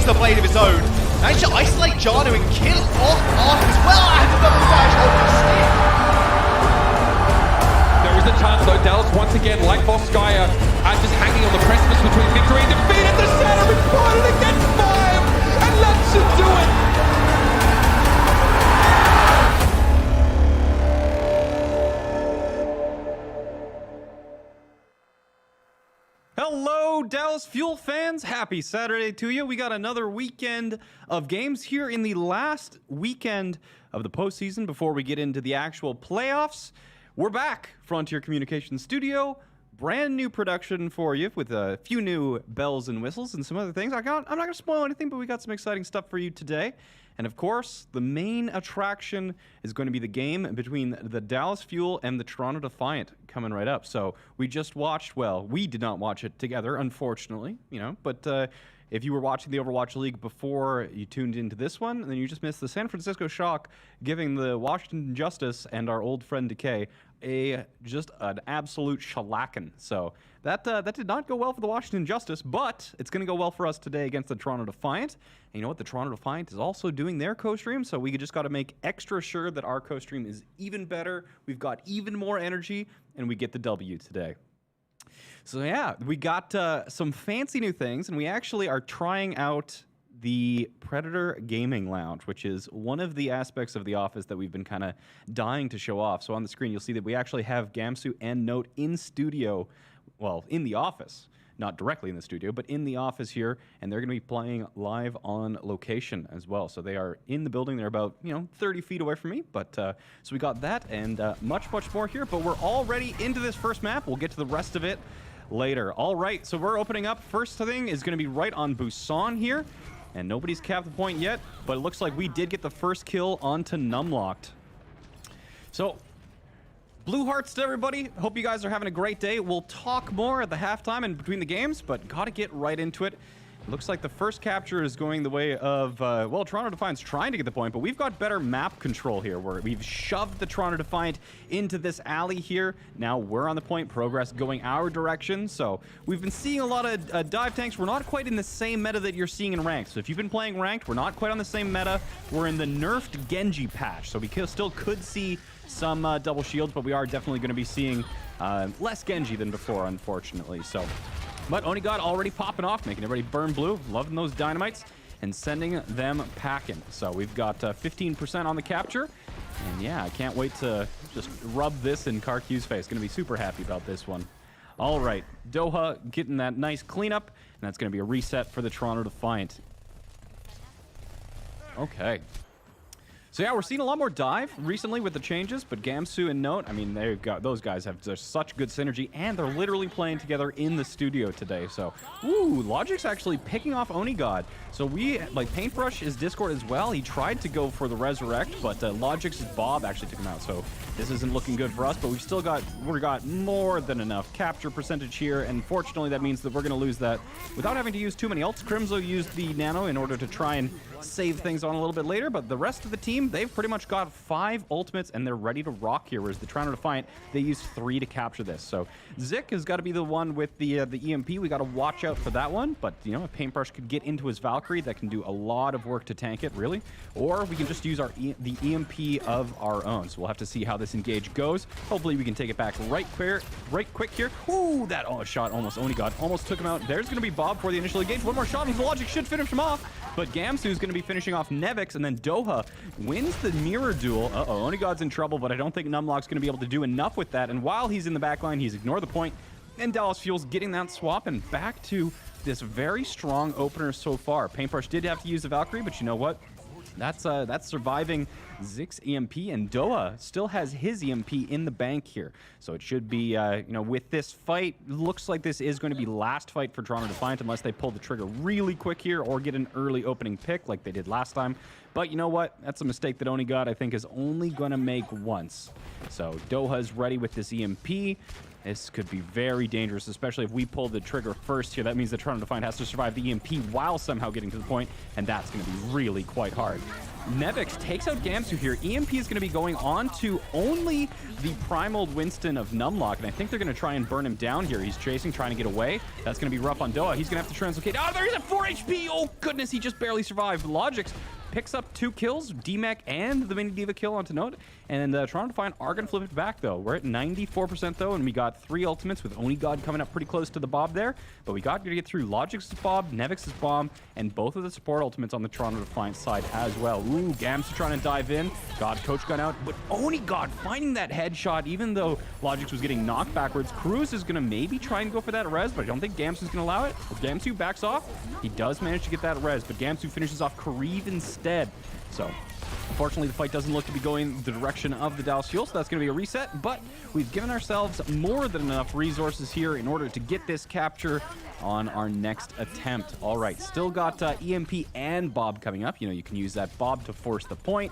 The blade of his own. Managed to isolate Jayne and kill off Arthur as well. And the double dash over the stick. There is a chance though. Dallas once again, like Volskaya, are just hanging on the precipice between victory and defeat at the center. Recorded against 5 and lets it do it. Hello, Dallas Fuel fans. Happy Saturday to you. We got another weekend of games here in the last weekend of the postseason before we get into the actual playoffs. We're back, Frontier Communications Studio. Brand new production for you with a few new bells and whistles and some other things. I'm not going to spoil anything, but we got some exciting stuff for you today. And of course, the main attraction is going to be the game between the Dallas Fuel and the Toronto Defiant coming right up. So we just watched, well, we did not watch it together, unfortunately, but if you were watching the Overwatch League before you tuned into this one, then you just missed the San Francisco Shock giving the Washington Justice and our old friend Decay just an absolute shellacking. So that did not go well for the Washington Justice, but it's going to go well for us today against the Toronto Defiant. And you know what? The Toronto Defiant is also doing their co-stream, so we just got to make extra sure that our co-stream is even better. We've got even more energy, and we get the W today. So yeah, we got some fancy new things, and we actually are trying out the Predator Gaming Lounge, which is one of the aspects of the office that we've been kind of dying to show off. So on the screen, you'll see that we actually have Gamsu and Note in studio, well, in the office. Not directly in the studio, but in the office here, and they're going to be playing live on location as well. So they are in the building. They're about, 30 feet away from me, but so we got that and much more here, but we're already into this first map. We'll get to the rest of it later. All right, so we're opening up. First thing is going to be right on Busan here, and nobody's capped the point yet, but it looks like we did get the first kill onto Numlocked. So blue hearts to everybody. Hope you guys are having a great day. We'll talk more at the halftime and between the games, but got to get right into it. It looks like the first capture is going the way of, well, Toronto Defiant's trying to get the point, but we've got better map control here, where we've shoved the Toronto Defiant into this alley here. Now we're on the point, progress going our direction. So we've been seeing a lot of dive tanks. We're not quite in the same meta that you're seeing in ranked. So if you've been playing ranked, we're not quite on the same meta. We're in the nerfed Genji patch, so we still could see some double shields, but we are definitely going to be seeing less Genji than before, unfortunately. So, but Onigod already popping off, making everybody burn blue, loving those dynamites, and sending them packing. So we've got 15% on the capture, and yeah, I can't wait to just rub this in KarQ's face. Going to be super happy about this one. All right, Doha getting that nice cleanup, and that's going to be a reset for the Toronto Defiant. Okay. So yeah, we're seeing a lot more dive recently with the changes, but Gamsu and Note, I mean, they've got, those guys have just such good synergy, and they're literally playing together in the studio today. So, ooh, Logic's actually picking off Onigod. So we, like, Paintbrush is Discord as well. He tried to go for the Resurrect, but Logic's Bob actually took him out. So this isn't looking good for us, but we've got more than enough capture percentage here, and fortunately that means that we're going to lose that without having to use too many ults. Crimzo used the Nano in order to try and save things on a little bit later, but the rest of the team, they've pretty much got 5 ultimates and they're ready to rock here, whereas the Toronto Defiant, they used 3 to capture this. So Zik has got to be the one with the EMP. We got to watch out for that one, but you know, if Paintbrush could get into his Valkyrie, that can do a lot of work to tank it, really. Or we can just use the EMP of our own. So we'll have to see how this this engage goes. Hopefully we can take it back right quick here. Ooh, that shot almost Onigod almost took him out. There's going to be Bob for the initial engage. One more shot and Logic should finish him off. But Gamsu's going to be finishing off Nevix, and then Doha wins the mirror duel. Onigod's in trouble, but I don't think Numlock's going to be able to do enough with that. And while he's in the backline, he's ignored the point. And Dallas Fuel's getting that swap and back to this very strong opener so far. Paintbrush did have to use the Valkyrie, but you know what? That's surviving Zik's EMP, and Doha still has his EMP in the bank here. So it should be, with this fight, looks like this is going to be last fight for Toronto Defiant unless they pull the trigger really quick here or get an early opening pick like they did last time. But you know what? That's a mistake that Onigod, I think, is only going to make once. So Doha's ready with this EMP. This could be very dangerous, especially if we pull the trigger first here. That means that Toronto Defiant has to survive the EMP while somehow getting to the point, and that's going to be really quite hard. Nevix takes out Gamsu here. EMP is going to be going on to only the primal Winston of Numlock, and I think they're going to try and burn him down here. He's chasing, trying to get away. That's going to be rough on Doha. He's going to have to translocate. Oh, there's a 4 HP! Oh, goodness, he just barely survived. Logix picks up 2 kills, DMAC and the Mini Diva kill onto Note, and Toronto Defiant are going to flip it back, though. We're at 94%, though, and we got 3 ultimates with Onigod coming up pretty close to the Bob there, but we got to get through Logix's Bob, Nevix's Bomb, and both of the support ultimates on the Toronto Defiant side as well. Ooh, Gamsu trying to dive in. God, Coach gun out, but Onigod finding that headshot, even though Logix was getting knocked backwards. Cruz is going to maybe try and go for that res, but I don't think Gamsu's going to allow it. If Gamsu backs off, he does manage to get that res, but Gamsu finishes off Kareev instead. So, unfortunately, the fight doesn't look to be going the direction of the Dallas Fuel, so that's going to be a reset, but we've given ourselves more than enough resources here in order to get this capture on our next attempt. All right, still got EMP and Bob coming up. You know, you can use that Bob to force the point.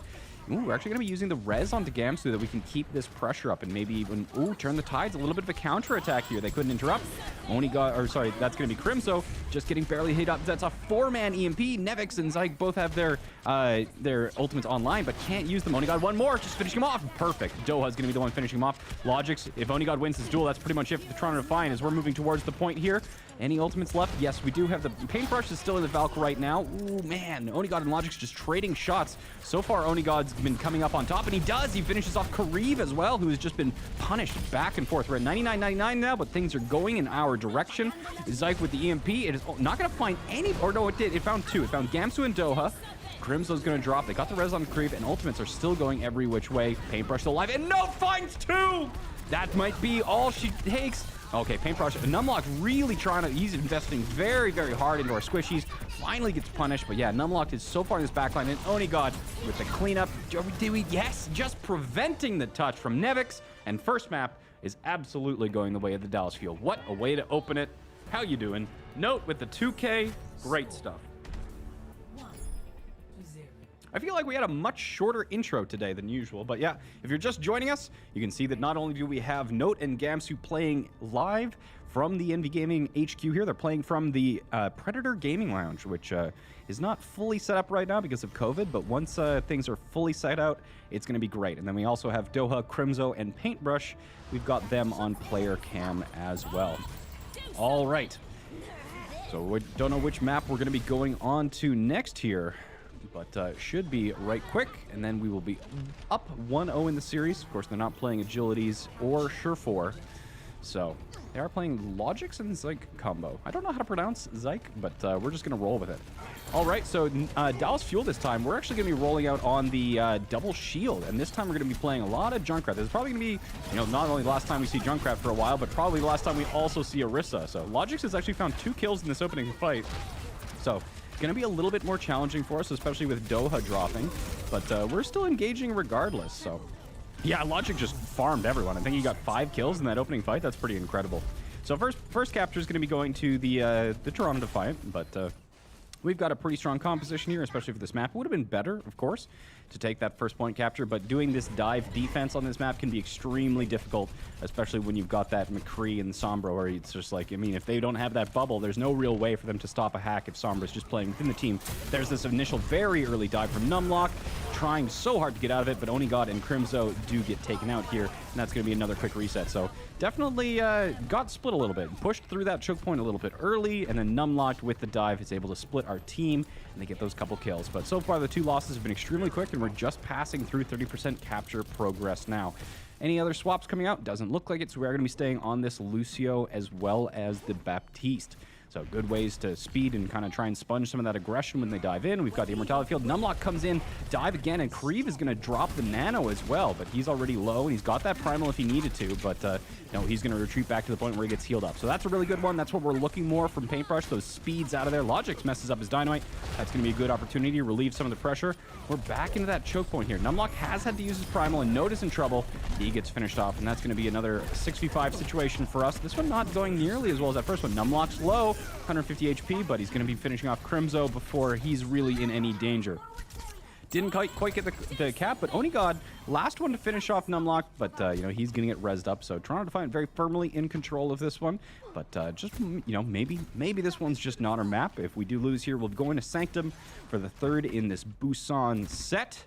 Ooh, we're actually going to be using the res onto Gamsu so that we can keep this pressure up and maybe even, turn the tides. A little bit of a counter-attack here. They couldn't interrupt. That's going to be Crimso just getting barely hit up. That's a 4-man EMP. Nevix and Zyke both have their ultimates online, but can't use them. Onigod one more, just finishing him off. Perfect. Doha's going to be the one finishing him off. Logix, if Onigod wins this duel, that's pretty much it for the Toronto Defiant as we're moving towards the point here. Any ultimates left? Yes, we do have the Paintbrush is still in the Valk right now. Ooh, man. Onigod and Logix just trading shots. So far, Onigod's been coming up on top, and he does. He finishes off Kareev as well, who has just been punished back and forth. We're at 99.99 now, but things are going in our direction. Zyke with the EMP. It is not going to find any, or no, it did. It found 2. It found Gamsu and Doha. Crimso's going to drop. They got the res on Kareev, and ultimates are still going every which way. Paintbrush still alive, and no, finds 2! That might be all she takes. Okay, Paintbrush, Numlock really trying to, he's investing very, very hard into our squishies. Finally gets punished, but yeah, Numlock is so far in his backline, and Onigod with the cleanup. Yes, just preventing the touch from Nevix, and first map is absolutely going the way of the Dallas Fuel. What a way to open it. How you doing? Note with the 2K, great stuff. I feel like we had a much shorter intro today than usual, but yeah, if you're just joining us, you can see that not only do we have Note and Gamsu playing live from the Envy Gaming HQ here, they're playing from the Predator Gaming Lounge, which is not fully set up right now because of COVID, but once things are fully set out, it's going to be great. And then we also have Doha, Crimso, and Paintbrush. We've got them on player cam as well. All right. So we don't know which map we're going to be going on to next here, but should be right quick, and then we will be up 1-0 in the series. Of course, they're not playing Agilities or Sure4, so they are playing Logix and Zyke combo. I don't know how to pronounce Zyke, but we're just going to roll with it. All right, so Dallas Fuel this time, we're actually going to be rolling out on the double shield, and this time we're going to be playing a lot of Junkrat. This is probably going to be, not only the last time we see Junkrat for a while, but probably the last time we also see Orisa. So Logix has actually found 2 kills in this opening fight, so going to be a little bit more challenging for us, especially with Doha dropping, but we're still engaging regardless. So yeah, Logic just farmed everyone. I think he got 5 kills in that opening fight. That's pretty incredible. So first capture is going to be going to the Toronto Defiant, but we've got a pretty strong composition here, especially for this map. It would have been better, of course, to take that first point capture, but doing this dive defense on this map can be extremely difficult, especially when you've got that McCree and Sombra, where it's just like, I mean, if they don't have that bubble, there's no real way for them to stop a hack if Sombra's just playing within the team. There's this initial very early dive from Numlock, trying so hard to get out of it, but Onigod and Crimso do get taken out here, and that's going to be another quick reset. So definitely got split a little bit, pushed through that choke point a little bit early, and then Numlock with the dive is able to split our team, and they get those couple kills. But so far, the 2 losses have been extremely quick, and we're just passing through 30% capture progress now. Any other swaps coming out? Doesn't look like it, so we are going to be staying on this Lucio as well as the Baptiste. So good ways to speed and kind of try and sponge some of that aggression when they dive in. We've got the Immortality Field. Numlock comes in, dive again, and Kriv is going to drop the Nano as well, but he's already low, and he's got that Primal if he needed to, but no, he's going to retreat back to the point where he gets healed up. So that's a really good one. That's what we're looking more from Paintbrush, those speeds out of there. Logix messes up his Dynamite. That's going to be a good opportunity to relieve some of the pressure. We're back into that choke point here. Numlock has had to use his Primal, and Notice in trouble. He gets finished off, and that's going to be another 6v5 situation for us. This one not going nearly as well as that first one. Numlock's low, 150 HP, but he's going to be finishing off Crimzo before he's really in any danger. Didn't quite get the cap, but Onigod, last one to finish off Numlock, but, you know, he's going to get rezzed up. So Toronto Defiant very firmly in control of this one. But just, you know, maybe this one's just not our map. If we do lose here, we'll go into Sanctum for the third in this Busan set.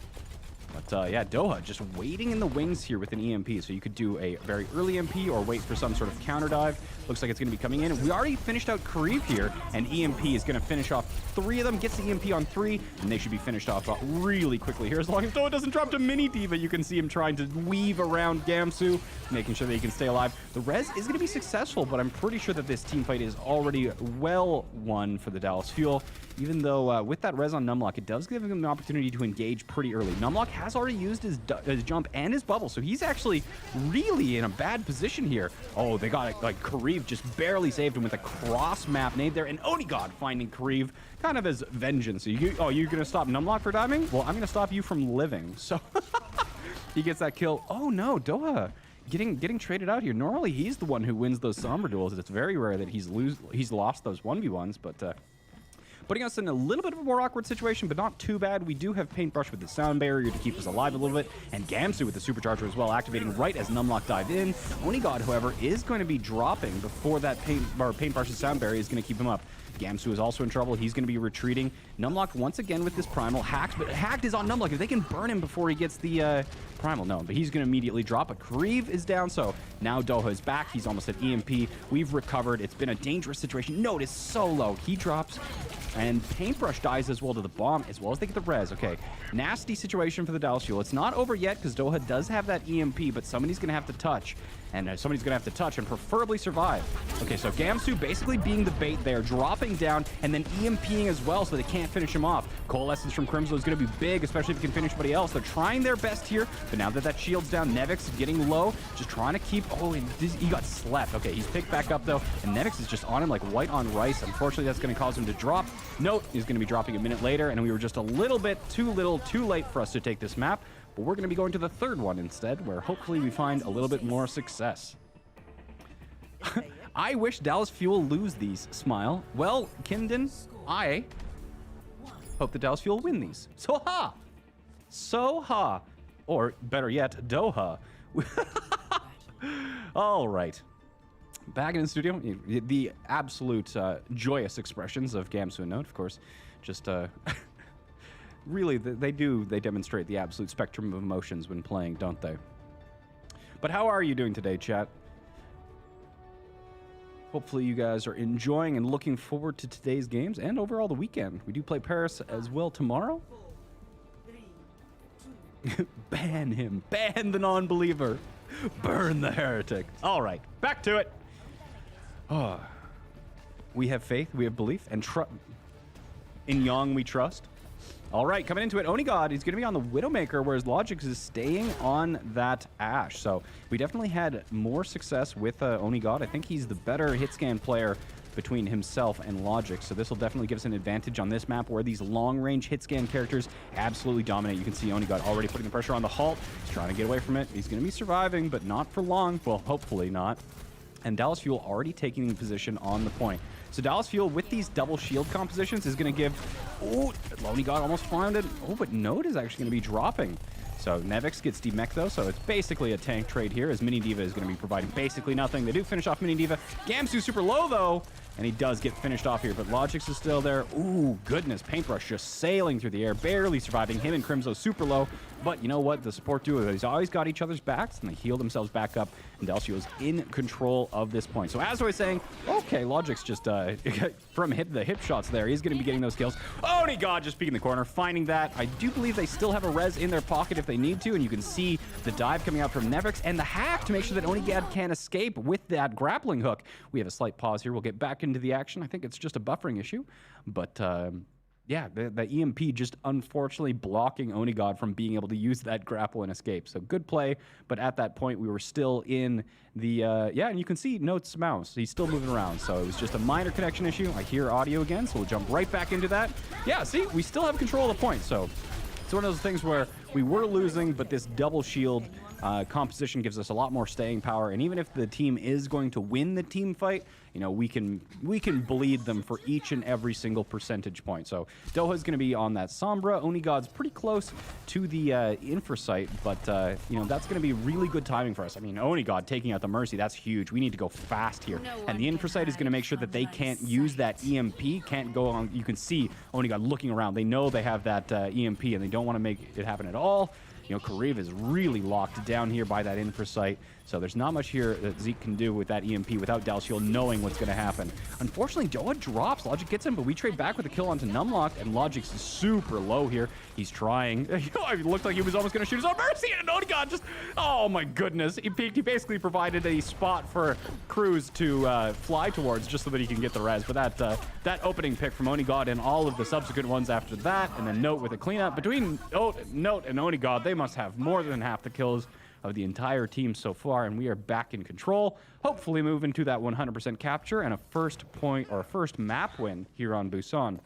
But yeah, Doha just waiting in the wings here with an EMP. So you could do a very early EMP or wait for some sort of counter dive. Looks like it's going to be coming in. We already finished out Kriv here, and EMP is going to finish off 3 of them. Gets the EMP on 3, and they should be finished off really quickly here. As long as Doha doesn't drop to Mini Diva, you can see him trying to weave around Gamsu, making sure that he can stay alive. The res is going to be successful, but I'm pretty sure that this team fight is already well won for the Dallas Fuel. Even though with that res on Numlock, it does give him an opportunity to engage pretty early. Numlock has already used his jump and his bubble, so he's actually really in a bad position here. Oh, they got it. Like, Kriv just barely saved him with a cross-map nade there, and Onigod finding Kriv kind of as vengeance. So you're going to stop Numlock for diving? Well, I'm going to stop you from living. So he gets that kill. Oh, no, Doha getting traded out here. Normally, he's the one who wins those Sombra duels. It's very rare that he's lost those 1v1s, but putting us in a little bit of a more awkward situation, but not too bad. We do have Paintbrush with the sound barrier to keep us alive a little bit, and Gamsu with the supercharger as well, activating right as Numlock dived in. Onigod, however, is going to be dropping before that Paintbrush's sound barrier is going to keep him up. Gamsu is also in trouble. He's going to be retreating. Numlock once again with this Primal. Hacked, but Hacked is on Numlock. If they can burn him before he gets the Primal, no, but he's going to immediately drop. But Kriv is down, so now Doha is back. He's almost at EMP. We've recovered. It's been a dangerous situation. Notice so low. He drops, and Paintbrush dies as well to the bomb, as well as they get the res. Okay, nasty situation for the Dallas Fuel. It's not over yet, because Doha does have that EMP, but somebody's going to have to touch. And somebody's going to have to touch and preferably survive. Okay, so Gamsu basically being the bait there, dropping down, and then EMPing as well so they can't finish him off. Coalescence from Crimzo is going to be big, especially if he can finish somebody else. They're trying their best here, but now that shield's down, Nevix getting low, just trying to keep... Oh, he got slept. Okay, he's picked back up, though, and Nevix is just on him like white on rice. Unfortunately, that's going to cause him to drop. Note, he's going to be dropping a minute later, and we were just a little bit too late for us to take this map. But we're going to be going to the third one instead, where hopefully we find a little bit more success. I wish Dallas Fuel lose these, Smile. Well, Kimden, I hope the Dallas Fuel win these. So ha! So ha! Or better yet, Doha. All right. Back in the studio, the absolute joyous expressions of Gamsu and Note, of course, just... Really, they demonstrate the absolute spectrum of emotions when playing, don't they? But how are you doing today, chat? Hopefully you guys are enjoying and looking forward to today's games and overall the weekend. We do play Paris as well tomorrow. Ban him. Ban the non-believer. Burn the heretic. All right, back to it. Oh, we have faith, we have belief, and in Yang we trust. All right, coming into it, Onigod, he's going to be on the Widowmaker, whereas Logix is staying on that Ashe. So we definitely had more success with Onigod. I think he's the better hit scan player between himself and Logix. So this will definitely give us an advantage on this map where these long-range hit scan characters absolutely dominate. You can see Onigod already putting the pressure on the halt. He's trying to get away from it. He's going to be surviving, but not for long. Well, hopefully not. And Dallas Fuel already taking the position on the point. So Dallas Fuel with these double shield compositions is going to give... Oh, Onigod almost found it. Oh, but Note is actually going to be dropping. So Nevix gets demech though, so it's basically a tank trade here as Mini Diva is going to be providing basically nothing. They do finish off Mini Diva. Gamsu super low though, and he does get finished off here, but Logix is still there. Ooh, goodness, Paintbrush just sailing through the air, barely surviving. Him and Crimzo super low. But you know what? The support duo, he's always got each other's backs, and they heal themselves back up, and Dalciel's in control of this point. So as I was saying, okay, Logic's just, from the hip shots there, he's going to be getting those kills. Only God just peeking the corner, finding that. I do believe they still have a res in their pocket if they need to, and you can see the dive coming out from Nevrix, and the hack to make sure that Onigad can't escape with that grappling hook. We have a slight pause here. We'll get back into the action. I think it's just a buffering issue, but... yeah, the EMP just unfortunately blocking Onigod from being able to use that grapple and escape. So good play, but at that point we were still in the, yeah, and you can see Note's mouse. He's still moving around, so it was just a minor connection issue. I hear audio again, so we'll jump right back into that. Yeah, see, we still have control of the point, so it's one of those things where we were losing, but this double shield composition gives us a lot more staying power, and even if the team is going to win the team fight, you know, we can bleed them for each and every single percentage point. So Doha's going to be on that Sombra. Onigod's pretty close to the Infrasight, but you know, that's going to be really good timing for us. I mean, Onigod taking out the Mercy, that's huge. We need to go fast here, and the Infrasight is going to make sure that they can't use that EMP, can't go on. You can see Onigod looking around. They know they have that EMP, and they don't want to make it happen at all. You know, Kariv is really locked down here by that Infrasight, so there's not much here that Zeke can do with that EMP without Dalciel knowing what's going to happen. Unfortunately, Doha drops. Logic gets him, but we trade back with a kill onto Numlock, and Logic's super low here. He's trying. It looked like he was almost going to shoot his own Mercy, and Onigod just... Oh, my goodness. He peeked. He basically provided a spot for Cruz to fly towards just so that he can get the res, but that opening pick from Onigod and all of the subsequent ones after that, and then Note with a cleanup. Between Note and Onigod, they must have more than half the kills of the entire team so far, and we are back in control. Hopefully moving to that 100% capture and a first point or first map win here on Busan.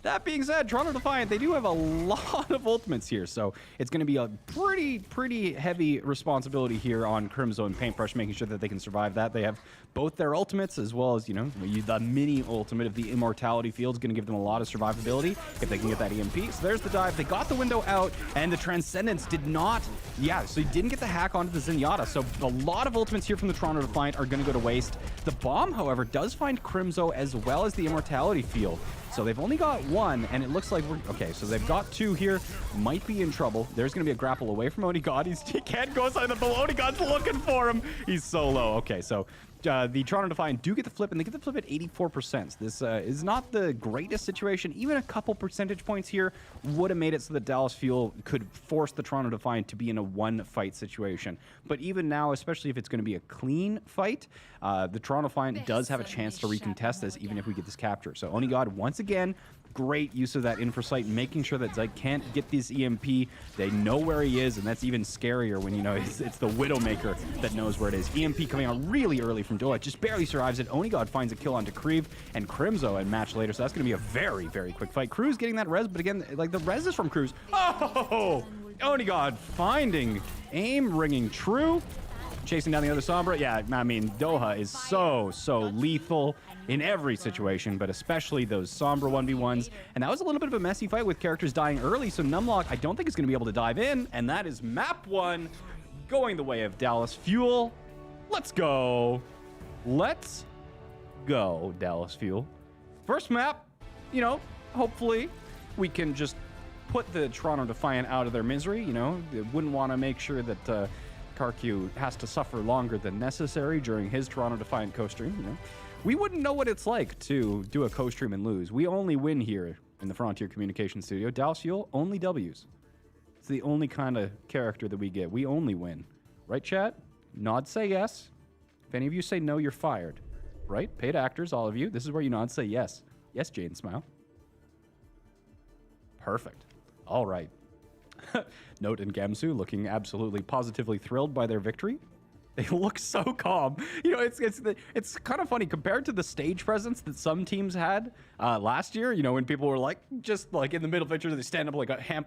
That being said, Toronto Defiant, they do have a lot of ultimates here, so it's going to be a pretty heavy responsibility here on Crimzo and Paintbrush, making sure that they can survive that. They have both their ultimates, as well as, you know, the mini ultimate of the Immortality Field is going to give them a lot of survivability if they can get that EMP. So there's the dive. They got the window out, and the Transcendence did not, so he didn't get the hack onto the Zenyatta, so a lot of ultimates here from the Toronto Defiant are going to go to waste. The bomb, however, does find Crimzo as well as the Immortality Field. So they've only got one, and it looks like we're... Okay, so they've got two here. Might be in trouble. There's going to be a grapple away from Onigod. He can't go inside the ball. Onigod's looking for him. He's so low. Okay, so the Toronto Defiant do get the flip, and they get the flip at 84%. This is not the greatest situation. Even a couple percentage points here would have made it so that Dallas Fuel could force the Toronto Defiant to be in a one-fight situation. But even now, especially if it's going to be a clean fight, the Toronto Defiant does have a chance to recontest this, even if we get this capture. So Onigod, once again, great use of that Infrasight, making sure that Zyke can't get this EMP. They know where he is, and that's even scarier when, you know, it's the Widowmaker that knows where it is. EMP coming out really early from Doha, just barely survives it. Onigod finds a kill onto Kriv and Crimzo and match later, so that's going to be a very quick fight. Cruz getting that res, but again, like, the res is from Cruz. Oh! Onigod finding aim, ringing true. Chasing down the other Sombra. Yeah, I mean, Doha is so lethal in every situation, but especially those Sombra 1v1s. And that was a little bit of a messy fight with characters dying early, so Numlock, I don't think is going to be able to dive in, and that is map 1 going the way of Dallas Fuel. Let's go. Let's go, Dallas Fuel. First map, you know, hopefully we can just put the Toronto Defiant out of their misery, you know. They wouldn't want to make sure that Karq has to suffer longer than necessary during his Toronto Defiant co-stream, you know. We wouldn't know what it's like to do a co-stream and lose. We only win here in the Frontier Communication Studio. Dallas Fuel, only W's. It's the only kind of character that we get. We only win. Right, chat? Nod, say yes. If any of you say no, you're fired. Right? Paid actors, all of you. This is where you nod, say yes. Yes, Jayne, smile. Perfect. All right. Note and Gamsu looking absolutely positively thrilled by their victory. They look so calm. You know, it's kind of funny compared to the stage presence that some teams had last year. You know, when people were like just like in the middle picture, they stand up like a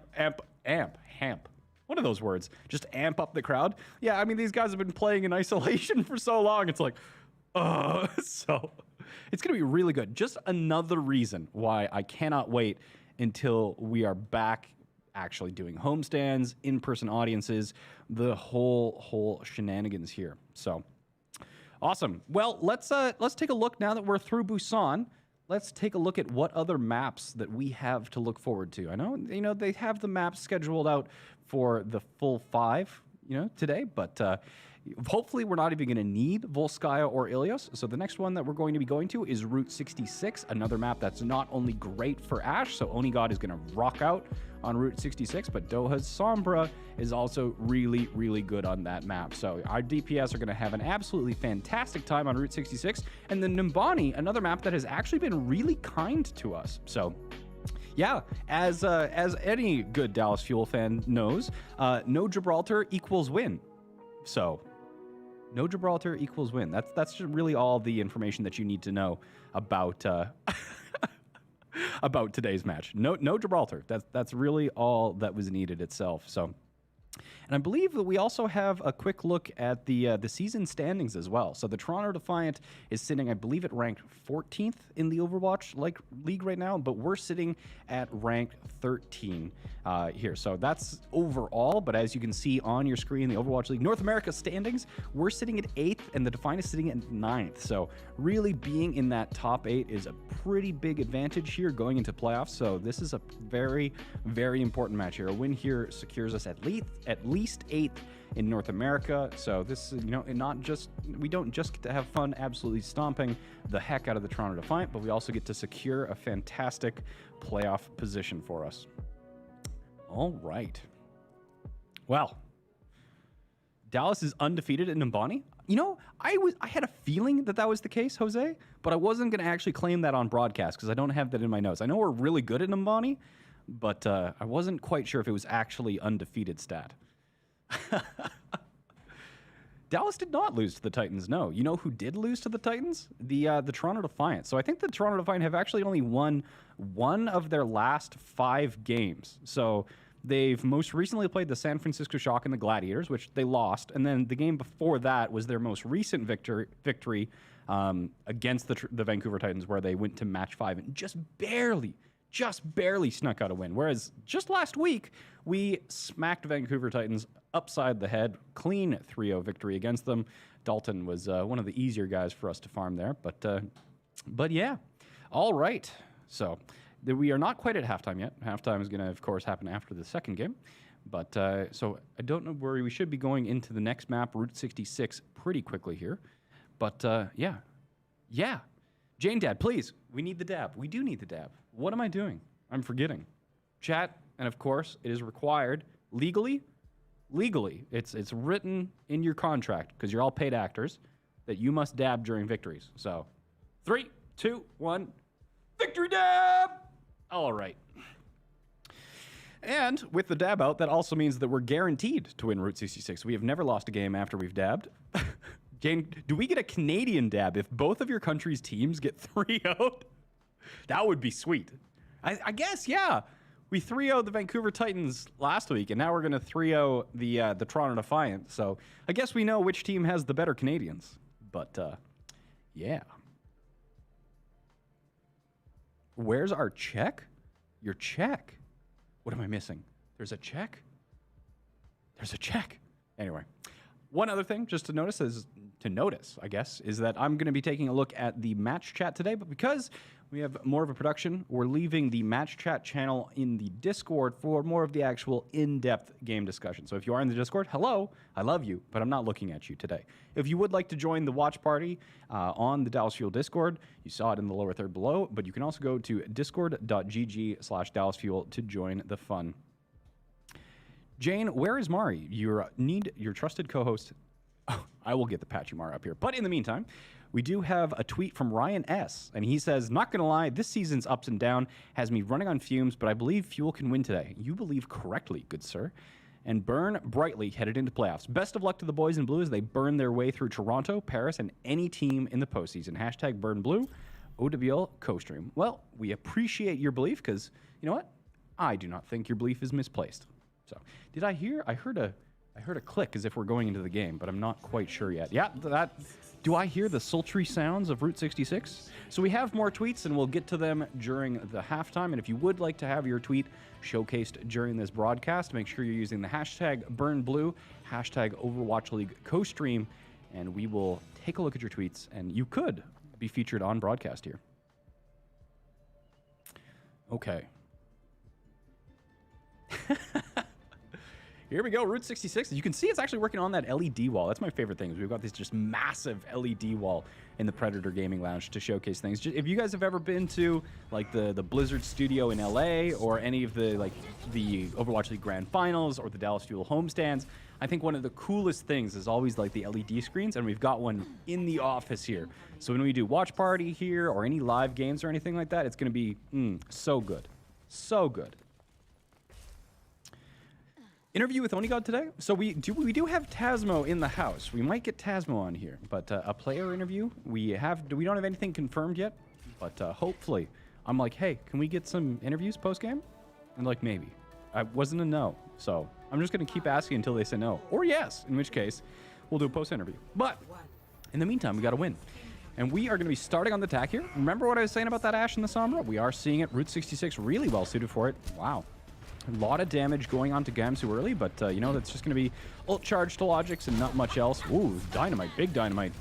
amp. What are those words? Just amp up the crowd. Yeah, I mean, these guys have been playing in isolation for so long. It's like, so it's gonna be really good. Just another reason why I cannot wait until we are back actually doing homestands, in-person audiences, the whole shenanigans here. So awesome. Well, let's take a look now that we're through Busan. let's take a look at what other maps that we have to look forward to. I know, they have the maps scheduled out for the full 5, today, but hopefully we're not even going to need Volskaya or Ilios. So the next one that we're going to be going to is Route 66, another map that's not only great for Ashe, so Onigod is going to rock out on Route 66, but Doha's Sombra is also really, really good on that map. So our DPS are going to have an absolutely fantastic time on Route 66. And then Nimbani, another map that has actually been really kind to us. So yeah, as any good Dallas Fuel fan knows, no Gibraltar equals win. So no Gibraltar equals win. That's just really all the information that you need to know about about today's match. No Gibraltar. That's really all that was needed itself. So, and I believe that we also have a quick look at the season standings as well. So the Toronto Defiant is sitting, I believe, at ranked 14th in the Overwatch league right now, but we're sitting at ranked 13 here. So that's overall, but as you can see on your screen, the Overwatch League North America standings, we're sitting at 8th, and the Defiant is sitting at 9th. So really being in that top 8 is a pretty big advantage here going into playoffs. So this is a very, very important match here. A win here secures us at least 8th in North America. So this is, we don't just get to have fun absolutely stomping the heck out of the Toronto Defiant, but we also get to secure a fantastic playoff position for us. All right. Well, Dallas is undefeated in Nimbani. I had a feeling that was the case, Jose, but I wasn't going to actually claim that on broadcast because I don't have that in my notes. I know we're really good at Nimbani, but I wasn't quite sure if it was actually undefeated stat. Dallas did not lose to the Titans, no. You know who did lose to the Titans? The Toronto Defiant. So I think the Toronto Defiant have actually only won one of their last 5 games. So they've most recently played the San Francisco Shock and the Gladiators, which they lost. And then the game before that was their most recent victory against the Vancouver Titans, where they went to match 5 and just barely snuck out a win. Whereas just last week, we smacked Vancouver Titans upside the head, clean 3-0 victory against them. Dalton was one of the easier guys for us to farm there, but yeah. All right, so we are not quite at halftime yet. Halftime is going to, of course, happen after the second game. But so I don't know where we should be going into the next map, Route 66, pretty quickly here. But yeah. Jayne Dad, please, we need the dab. We do need the dab. What am I doing? I'm forgetting. Chat, and of course, it is required legally. It's written in your contract, because you're all paid actors, that you must dab during victories. So 3, 2, 1, victory dab! All right. And with the dab out, that also means that we're guaranteed to win Route 66. We have never lost a game after we've dabbed. Jayne, do we get a Canadian dab if both of your country's teams get 3-0'd? That would be sweet. I guess, yeah. We 3-0'd the Vancouver Titans last week, and now we're going to 3-0 the Toronto Defiant. So I guess we know which team has the better Canadians. But, yeah. Where's our check? Your check? What am I missing? There's a check? There's a check. Anyway, one other thing just to notice is that I'm going to be taking a look at the match chat today, but because we have more of a production, we're leaving the match chat channel in the Discord for more of the actual in-depth game discussion. So if you are in the Discord, hello, I love you, but I'm not looking at you today. If you would like to join the watch party on the Dallas Fuel Discord, you saw it in the lower third below, but you can also go to discord.gg/DallasFuel to join the fun. Jayne, where is Mari? You need your trusted co-host. Oh, I will get the Patchy Mara up here. But in the meantime, we do have a tweet from Ryan S. And he says, not going to lie, this season's ups and down has me running on fumes, but I believe Fuel can win today. You believe correctly, good sir. And burn brightly headed into playoffs. Best of luck to the boys in blue as they burn their way through Toronto, Paris, and any team in the postseason. Hashtag burn blue, OWL co-stream. Well, we appreciate your belief because, you know what? I do not think your belief is misplaced. So, did I hear? I heard a click as if we're going into the game, but I'm not quite sure yet. Yeah, do I hear the sultry sounds of Route 66? So we have more tweets, and we'll get to them during the halftime. And if you would like to have your tweet showcased during this broadcast, make sure you're using the hashtag BurnBlue, hashtag Overwatch League co-stream, and we will take a look at your tweets, and you could be featured on broadcast here. Okay. Here we go, Route 66. You can see it's actually working on that LED wall. That's my favorite thing. We've got this just massive LED wall in the Predator Gaming Lounge to showcase things. If you guys have ever been to like the Blizzard studio in LA or any of the the Overwatch League Grand Finals or the Dallas Fuel homestands, I think one of the coolest things is always like the LED screens, and we've got one in the office here. So when we do watch party here or any live games or anything like that, it's going to be so good. So good. Interview with Onigod today. So we do have Tasmo in the house. We might get Tasmo on here, but a player interview we don't have anything confirmed yet, but hopefully. I'm like, hey, can we get some interviews post game? And like maybe. I wasn't a no, so I'm just gonna keep asking until they say no or yes. In which case, we'll do a post interview. But in the meantime, we got to win. And we are going to be starting on the attack here. Remember what I was saying about that Ashe and the Sombra? We are seeing it. Route 66 really well suited for it. Wow. A lot of damage going on to Gamsu early, but, you know, that's just going to be ult charge to Logics and not much else. Ooh, Dynamite, big Dynamite.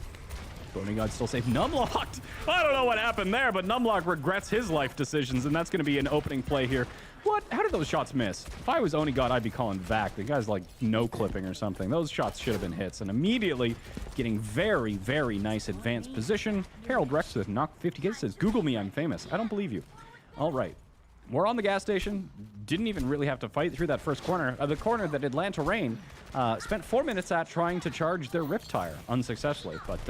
Onigod still safe. Numlocked! I don't know what happened there, but Numlock regrets his life decisions, and that's going to be an opening play here. What? How did those shots miss? If I was Onigod, I'd be calling back. The guy's like no-clipping or something. Those shots should have been hits, and immediately getting very, very nice advanced position. Harold Rex with knock 50 kids says, Google me, I'm famous. I don't believe you. All right. We're on the gas station. Didn't even really have to fight through that first corner. The corner that Atlanta Reign spent 4 minutes at trying to charge their Rift Tire unsuccessfully. But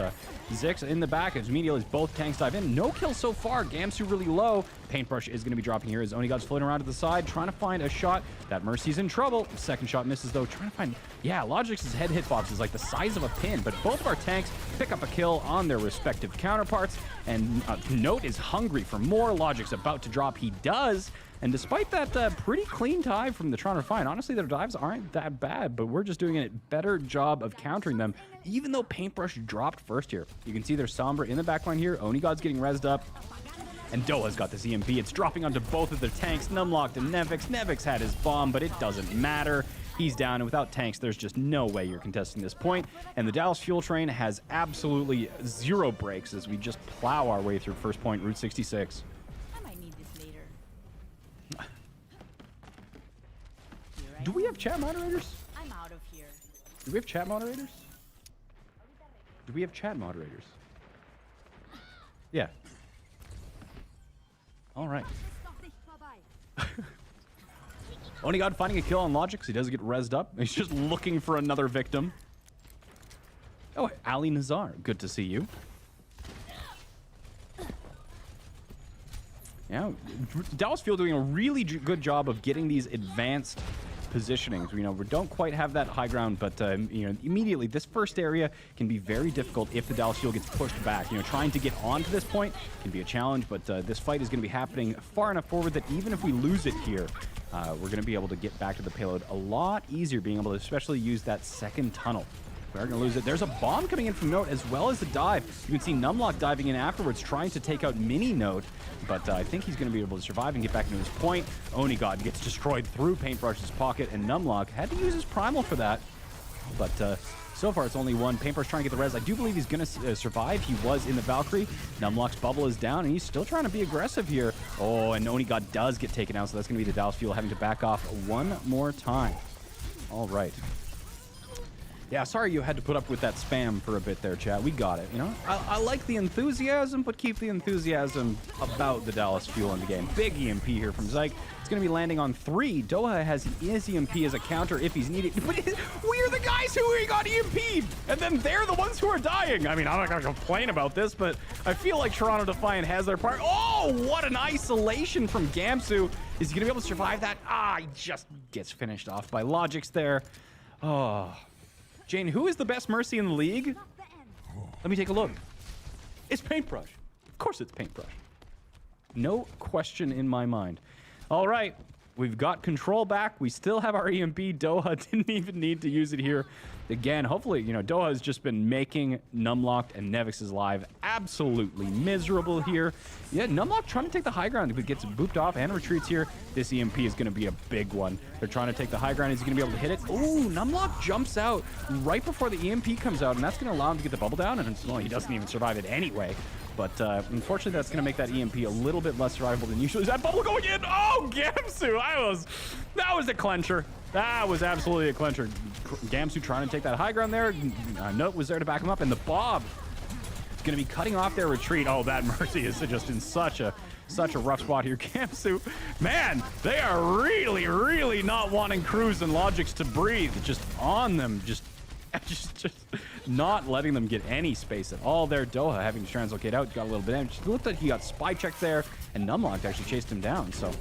Zix in the back as immediately as both tanks dive in. No kills so far. Gamsu really low. Paintbrush is going to be dropping here as Onigod's floating around to the side, trying to find a shot. That Mercy's in trouble. Second shot misses though. Trying to find, yeah, Logic's head hitbox is like the size of a pin, but both of our tanks pick up a kill on their respective counterparts. And Note is hungry for more. Logic's about to drop. He does. And despite that pretty clean dive from the Toronto Defiant, honestly, their dives aren't that bad, but we're just doing a better job of countering them, even though Paintbrush dropped first here. You can see there's Sombra in the backline here. Onigod's getting rezzed up. And Doha's got this EMP. It's dropping onto both of their tanks. Numlocked and Nevix. Nevix had his bomb, but it doesn't matter. He's down, and without tanks, there's just no way you're contesting this point. And the Dallas Fuel Train has absolutely zero breaks as we just plow our way through first point, Route 66. I might need this later. Do we have chat moderators? I'm out of here. Do we have chat moderators? Do we have chat moderators? Yeah. All right. Onigod finding a kill on Logic, so he does get rezzed up. He's just looking for another victim. Oh, Ali Nazar, good to see you. Yeah, Dallas Fuel doing a really good job of getting these advanced positionings. You know, we don't quite have that high ground, but you know, immediately this first area can be very difficult if the Dallas Fuel gets pushed back. You know, trying to get onto this point can be a challenge, but this fight is going to be happening far enough forward that even if we lose it here, we're going to be able to get back to the payload a lot easier, being able to especially use that second tunnel. We're going to lose it. There's a bomb coming in from Note as well as the dive. You can see Numlock diving in afterwards, trying to take out Mini Note, but I think he's going to be able to survive and get back into his point. Onigod gets destroyed through Paintbrush's pocket, and Numlock had to use his Primal for that, but so far it's only one. Paintbrush trying to get the res. I do believe he's going to survive. He was in the Valkyrie. Numlock's bubble is down, and he's still trying to be aggressive here. Oh, and Onigod does get taken out, so that's going to be the Dallas Fuel having to back off one more time. All right. Yeah, sorry you had to put up with that spam for a bit there, chat. We got it, you know? I like the enthusiasm, but keep the enthusiasm about the Dallas Fuel in the game. Big EMP here from Zyke. It's going to be landing on 3. Doha has his EMP as a counter if he's needed. But we're the guys who got EMP'd, and then they're the ones who are dying. I mean, I'm not going to complain about this, but I feel like Toronto Defiant has their part. Oh, what an isolation from Gamsu. Is he going to be able to survive that? Ah, he just gets finished off by Logics there. Oh... Jayne, who is the best Mercy in the league? Let me take a look. It's Paintbrush. Of course it's Paintbrush. No question in my mind. All right, we've got control back. We still have our EMP. Doha didn't even need to use it here. Again, hopefully, you know, Doha has just been making Numlocked and Nevix's live absolutely miserable here. Yeah, Numlock trying to take the high ground, but gets booped off and retreats here. This EMP is going to be a big one. They're trying to take the high ground. Is he going to be able to hit it? Ooh, Numlock jumps out right before the EMP comes out, and that's going to allow him to get the bubble down, and well, he doesn't even survive it anyway. But unfortunately, that's going to make that EMP a little bit less survivable than usual. Is that bubble going in? Oh, Gamsu! That was a clencher. That was absolutely a clencher. Gamsu trying to take that high ground there. Note was there to back him up, and the Bob is going to be cutting off their retreat. Oh, that Mercy is just in such a rough spot here. Gamsu, man, they are really, really not wanting Cruz and Logics to breathe. Just on them, just not letting them get any space at all there. Doha having to translocate out, got a little bit damage. It looked like he got spy checked there, and Numlocked actually chased him down. So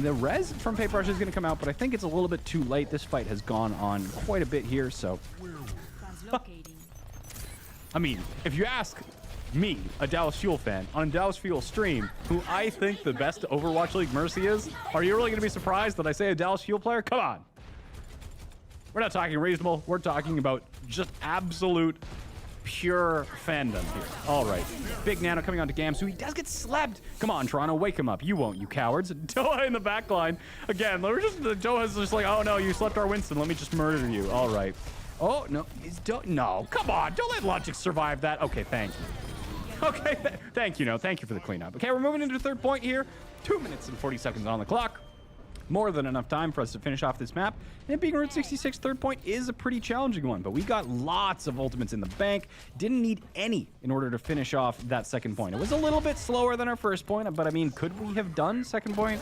the res from Paintbrush is going to come out, but I think it's a little bit too late. This fight has gone on quite a bit here, so I mean, if you ask me, a Dallas Fuel fan, on a Dallas Fuel stream, who I think the best Overwatch League Mercy is, are you really going to be surprised that I say a Dallas Fuel player? Come on. We're not talking reasonable. We're talking about just absolute pure fandom here. All right. Big Nano coming on to Gamsu. He does get slept. Come on, Toronto, wake him up. You won't, you cowards. Doha in the back line. Again, Doha's just like, oh no, you slept our Winston. Let me just murder you. All right. Oh, no. No, come on. Don't let Logic survive that. Okay, thank you. Okay, thank you. No, thank you for the cleanup. Okay, we're moving into the third point here. 2 minutes and 40 seconds on the clock. More than enough time for us to finish off this map. And it being Route 66 third point is a pretty challenging one, but we got lots of ultimates in the bank. Didn't need any in order to finish off that second point. It was a little bit slower than our first point, but I mean, could we have done second point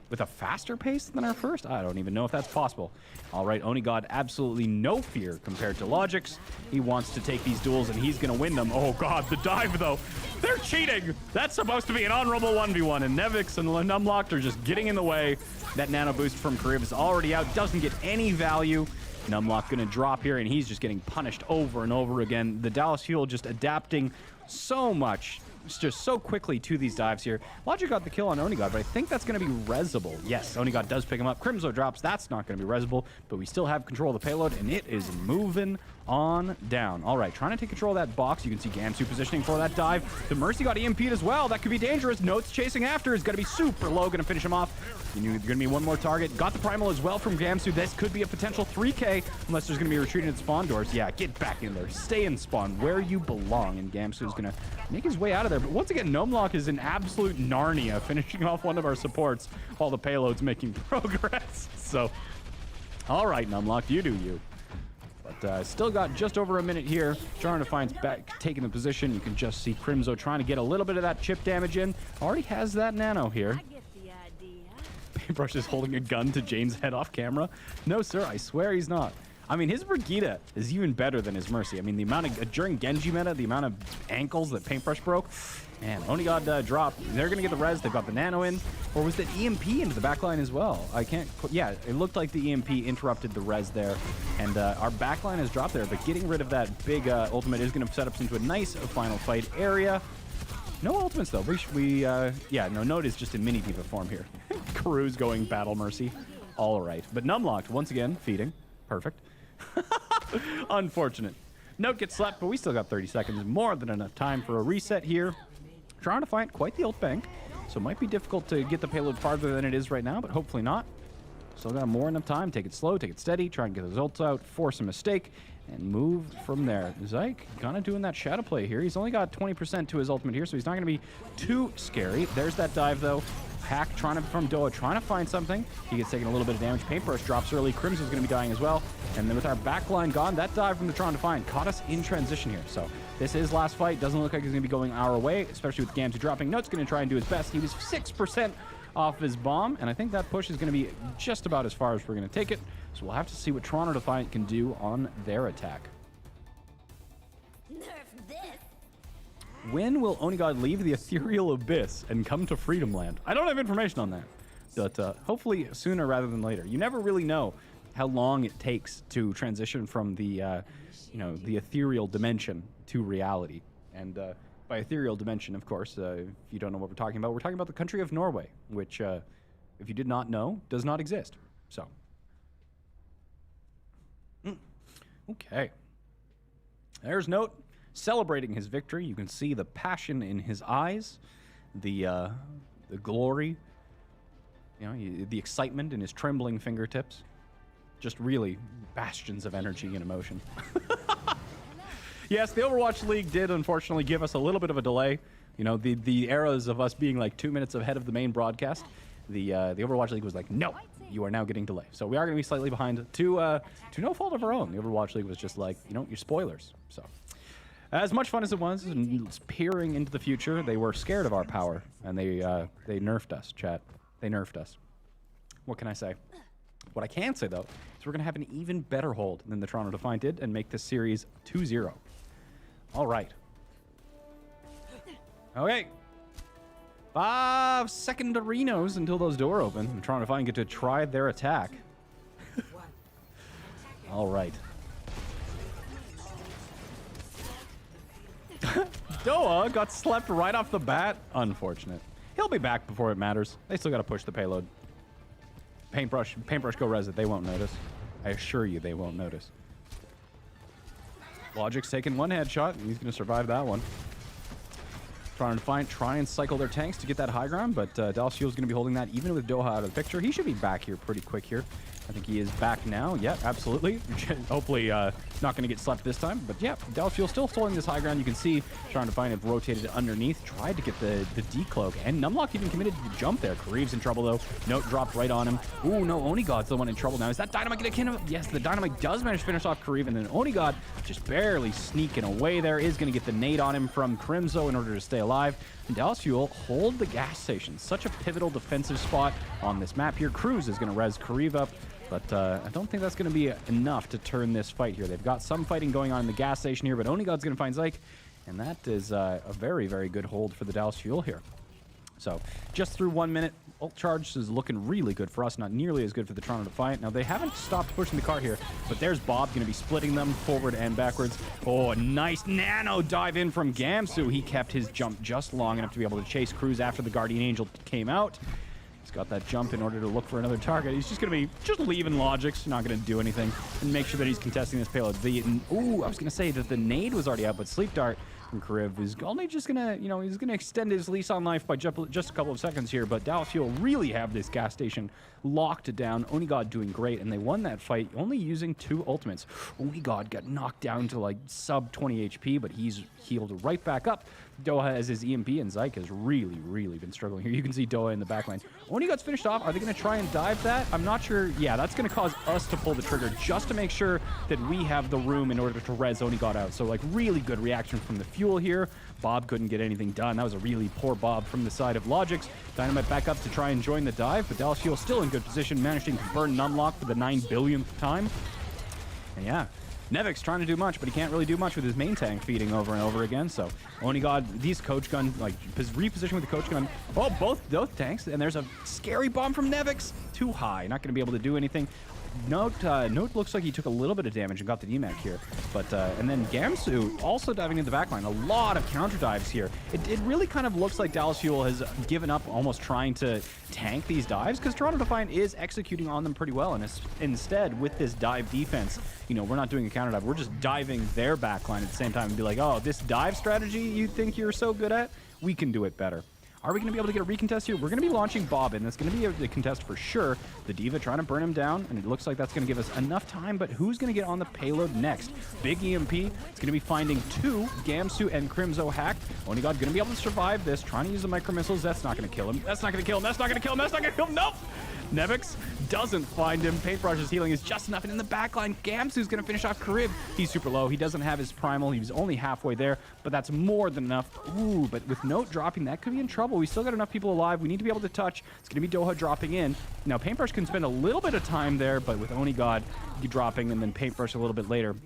with a faster pace than our first? I don't even know if that's possible. All right, Onigod, absolutely no fear compared to Logic's. He wants to take these duels, and he's going to win them. Oh, God, the dive, though. They're cheating. That's supposed to be an honorable 1v1, and Nevix and Numlocked are just getting in the way. That nano boost from Karib is already out. Doesn't get any value. Numlock going to drop here, and he's just getting punished over and over again. The Dallas Fuel just adapting so much, just so quickly to these dives here. Logic got the kill on Onigod, but I think that's going to be resable. Yes, Onigod does pick him up. Crimzo drops. That's not going to be resable, but we still have control of the payload, and it is moving on down. All right, trying to take control of that box. You can see Gamsu positioning for that dive. The Mercy got EMP'd as well. That could be dangerous. Notes chasing after is going to be super low. Going to finish him off. Going to be one more target. Got the primal as well from Gamsu. This could be a potential 3K unless there's going to be retreating at spawn doors. Yeah, get back in there. Stay in spawn where you belong. And Gamsu is going to make his way out of there. But once again, Gnomelock is in absolute Narnia, finishing off one of our supports while the payload's making progress. So, all right, Gnomelock, you do you. But still got just over a minute here. Toronto Defiant's back, taking the position. You can just see Crimzo trying to get a little bit of that chip damage in. Already has that nano here. Paintbrush is holding a gun to Jayne's head off camera. No, sir, I swear he's not. I mean, his Brigitte is even better than his Mercy. I mean, the amount of, during Genji meta, the amount of ankles that Paintbrush broke, man, Onigod dropped. They're going to get the res. They've got the nano in. Or was that EMP into the backline as well? I can't, yeah, it looked like the EMP interrupted the res there. And our backline has dropped there, but getting rid of that big ultimate is going to set us into a nice final fight area. No ultimates, though. Yeah, no, Note is just in mini diva form here. Cruz going battle Mercy. All right. But Numlocked, once again, feeding. Perfect. Unfortunate. Note gets slept, but we still got 30 seconds. More than enough time for a reset here. Trying to find quite the ult bank, so it might be difficult to get the payload farther than it is right now, but hopefully not. Still got more enough time. Take it slow, take it steady, try and get those ults out, force a mistake, and move from there. Zyke kind of doing that shadow play here. He's only got 20% to his ultimate here, so he's not going to be too scary. There's that dive, though. Hack from Doha trying to find something. He gets taking a little bit of damage. Paintbrush drops early. Crimson's going to be dying as well. And then with our backline gone, that dive from the Toronto Defiant caught us in transition here. So this is last fight. Doesn't look like he's going to be going our way, especially with Gamsu dropping. Note's going to try and do his best. He was 6% off his bomb, and I think that push is going to be just about as far as we're going to take it. So we'll have to see what Toronto Defiant can do on their attack. When will Onigod leave the ethereal abyss and come to Freedom Land? I don't have information on that, but hopefully sooner rather than later. You never really know how long it takes to transition from the, the ethereal dimension to reality. And by ethereal dimension, of course, if you don't know what we're talking about the country of Norway, which, if you did not know, does not exist. So, okay. There's Note. Celebrating his victory. You can see the passion in his eyes, the glory, the excitement in his trembling fingertips. Just really bastions of energy and emotion. Yes, the Overwatch League did unfortunately give us a little bit of a delay. You know, the eras of us being like 2 minutes ahead of the main broadcast, the Overwatch League was like, no, you are now getting delay. So we are going to be slightly behind to no fault of our own. The Overwatch League was just like, you know, your spoilers. So as much fun as it was, and peering into the future, they were scared of our power, and they nerfed us, chat. They nerfed us. What can I say? What I can say, though, is we're going to have an even better hold than the Toronto Defiant did and make this series 2-0. All right. Okay. 5 second arenas until those doors open. The Toronto Defiant get to try their attack. All right. Doha got slept right off the bat. Unfortunate. He'll be back before it matters. They still got to push the payload. Paintbrush, go res it. They won't notice. I assure you they won't notice. Logic's taking one headshot, and he's going to survive that one. Trying to try and cycle their tanks to get that high ground, but Dallas Fuel's going to be holding that even with Doha out of the picture. He should be back here pretty quick here. I think he is back now. Yeah, absolutely. Hopefully not going to get slept this time. But yeah, Dallas Fuel still holding this high ground. You can see Trying to Find it rotated underneath. Tried to get the decloak. And Numlock even committed to the jump there. Kareev's in trouble though. Note dropped right on him. Ooh, no, Onigod's the one in trouble now. Is that Dynamite going to kill him? Yes, the Dynamite does manage to finish off Kareev. And then Onigod just barely sneaking away there. Is going to get the nade on him from Crimzo in order to stay alive. And Dallas Fuel hold the gas station. Such a pivotal defensive spot on this map here. Cruz is going to res Kareev up. But I don't think that's going to be enough to turn this fight here. They've got some fighting going on in the gas station here, but Onigod's going to find Zyke, and that is a very, very good hold for the Dallas Fuel here. So just through 1 minute, ult charge is looking really good for us, not nearly as good for the Toronto Defiant. Now, they haven't stopped pushing the car here, but there's Bob going to be splitting them forward and backwards. Oh, a nice nano dive in from Gamsu. He kept his jump just long enough to be able to chase Cruz after the Guardian Angel came out. He's got that jump in order to look for another target. He's just going to be leaving Logics, not going to do anything, and make sure that he's contesting this payload. Ooh, I was going to say that the nade was already out, but Sleep Dart from Karev is only just going to, you know, he's going to extend his lease on life by just a couple of seconds here, but Dallas Fuel really have this gas station locked down. Onigod doing great, and they won that fight only using 2 ultimates. Onigod got knocked down to like sub 20 HP, but he's healed right back up. Doha has his EMP, and Zyke has really, really been struggling here. You can see Doha in the backline. Onigod's finished off. Are they going to try and dive that? I'm not sure. Yeah, that's going to cause us to pull the trigger just to make sure that we have the room in order to res Onigod out. So, like, really good reaction from the Fuel here. Bob couldn't get anything done. That was a really poor Bob from the side of Logics. Dynamite back up to try and join the dive, but Dallas Fuel still in good position, managing to burn Numlock for the 9 billionth time. And yeah, Nevix trying to do much, but he can't really do much with his main tank feeding over and over again. So Onigod, these coach gun, like reposition with the coach gun. Oh, both tanks, and there's a scary bomb from Nevix. Too high, not going to be able to do anything. Note looks like he took a little bit of damage and got the DMAC here. But, and then Gamsu also diving into the backline. A lot of counter dives here. It really kind of looks like Dallas Fuel has given up almost trying to tank these dives, because Toronto Defiant is executing on them pretty well. And instead, with this dive defense, you know, we're not doing a counter dive. We're just diving their backline at the same time and be like, oh, this dive strategy you think you're so good at? We can do it better. Are we going to be able to get a recontest here? We're going to be launching Bob in. That's going to be a contest for sure. The D.Va trying to burn him down, and it looks like that's going to give us enough time, but who's going to get on the payload next? Big EMP. It's going to be finding 2, Gamsu and Crimzo hacked. Onigod going to be able to survive this, trying to use the micro missiles. That's not going to kill him. That's not going to kill him. That's not going to kill him. That's not going to kill him. Nope. Nevix doesn't find him. Paintbrush's healing is just enough. And in the backline, Gamsu's going to finish off Karib. He's super low. He doesn't have his primal. He was only halfway there, but that's more than enough. Ooh, but with Note dropping, that could be in trouble. We still got enough people alive. We need to be able to touch. It's going to be Doha dropping in. Now, Paintbrush can spend a little bit of time there, but with Onigod dropping and then Paintbrush a little bit later.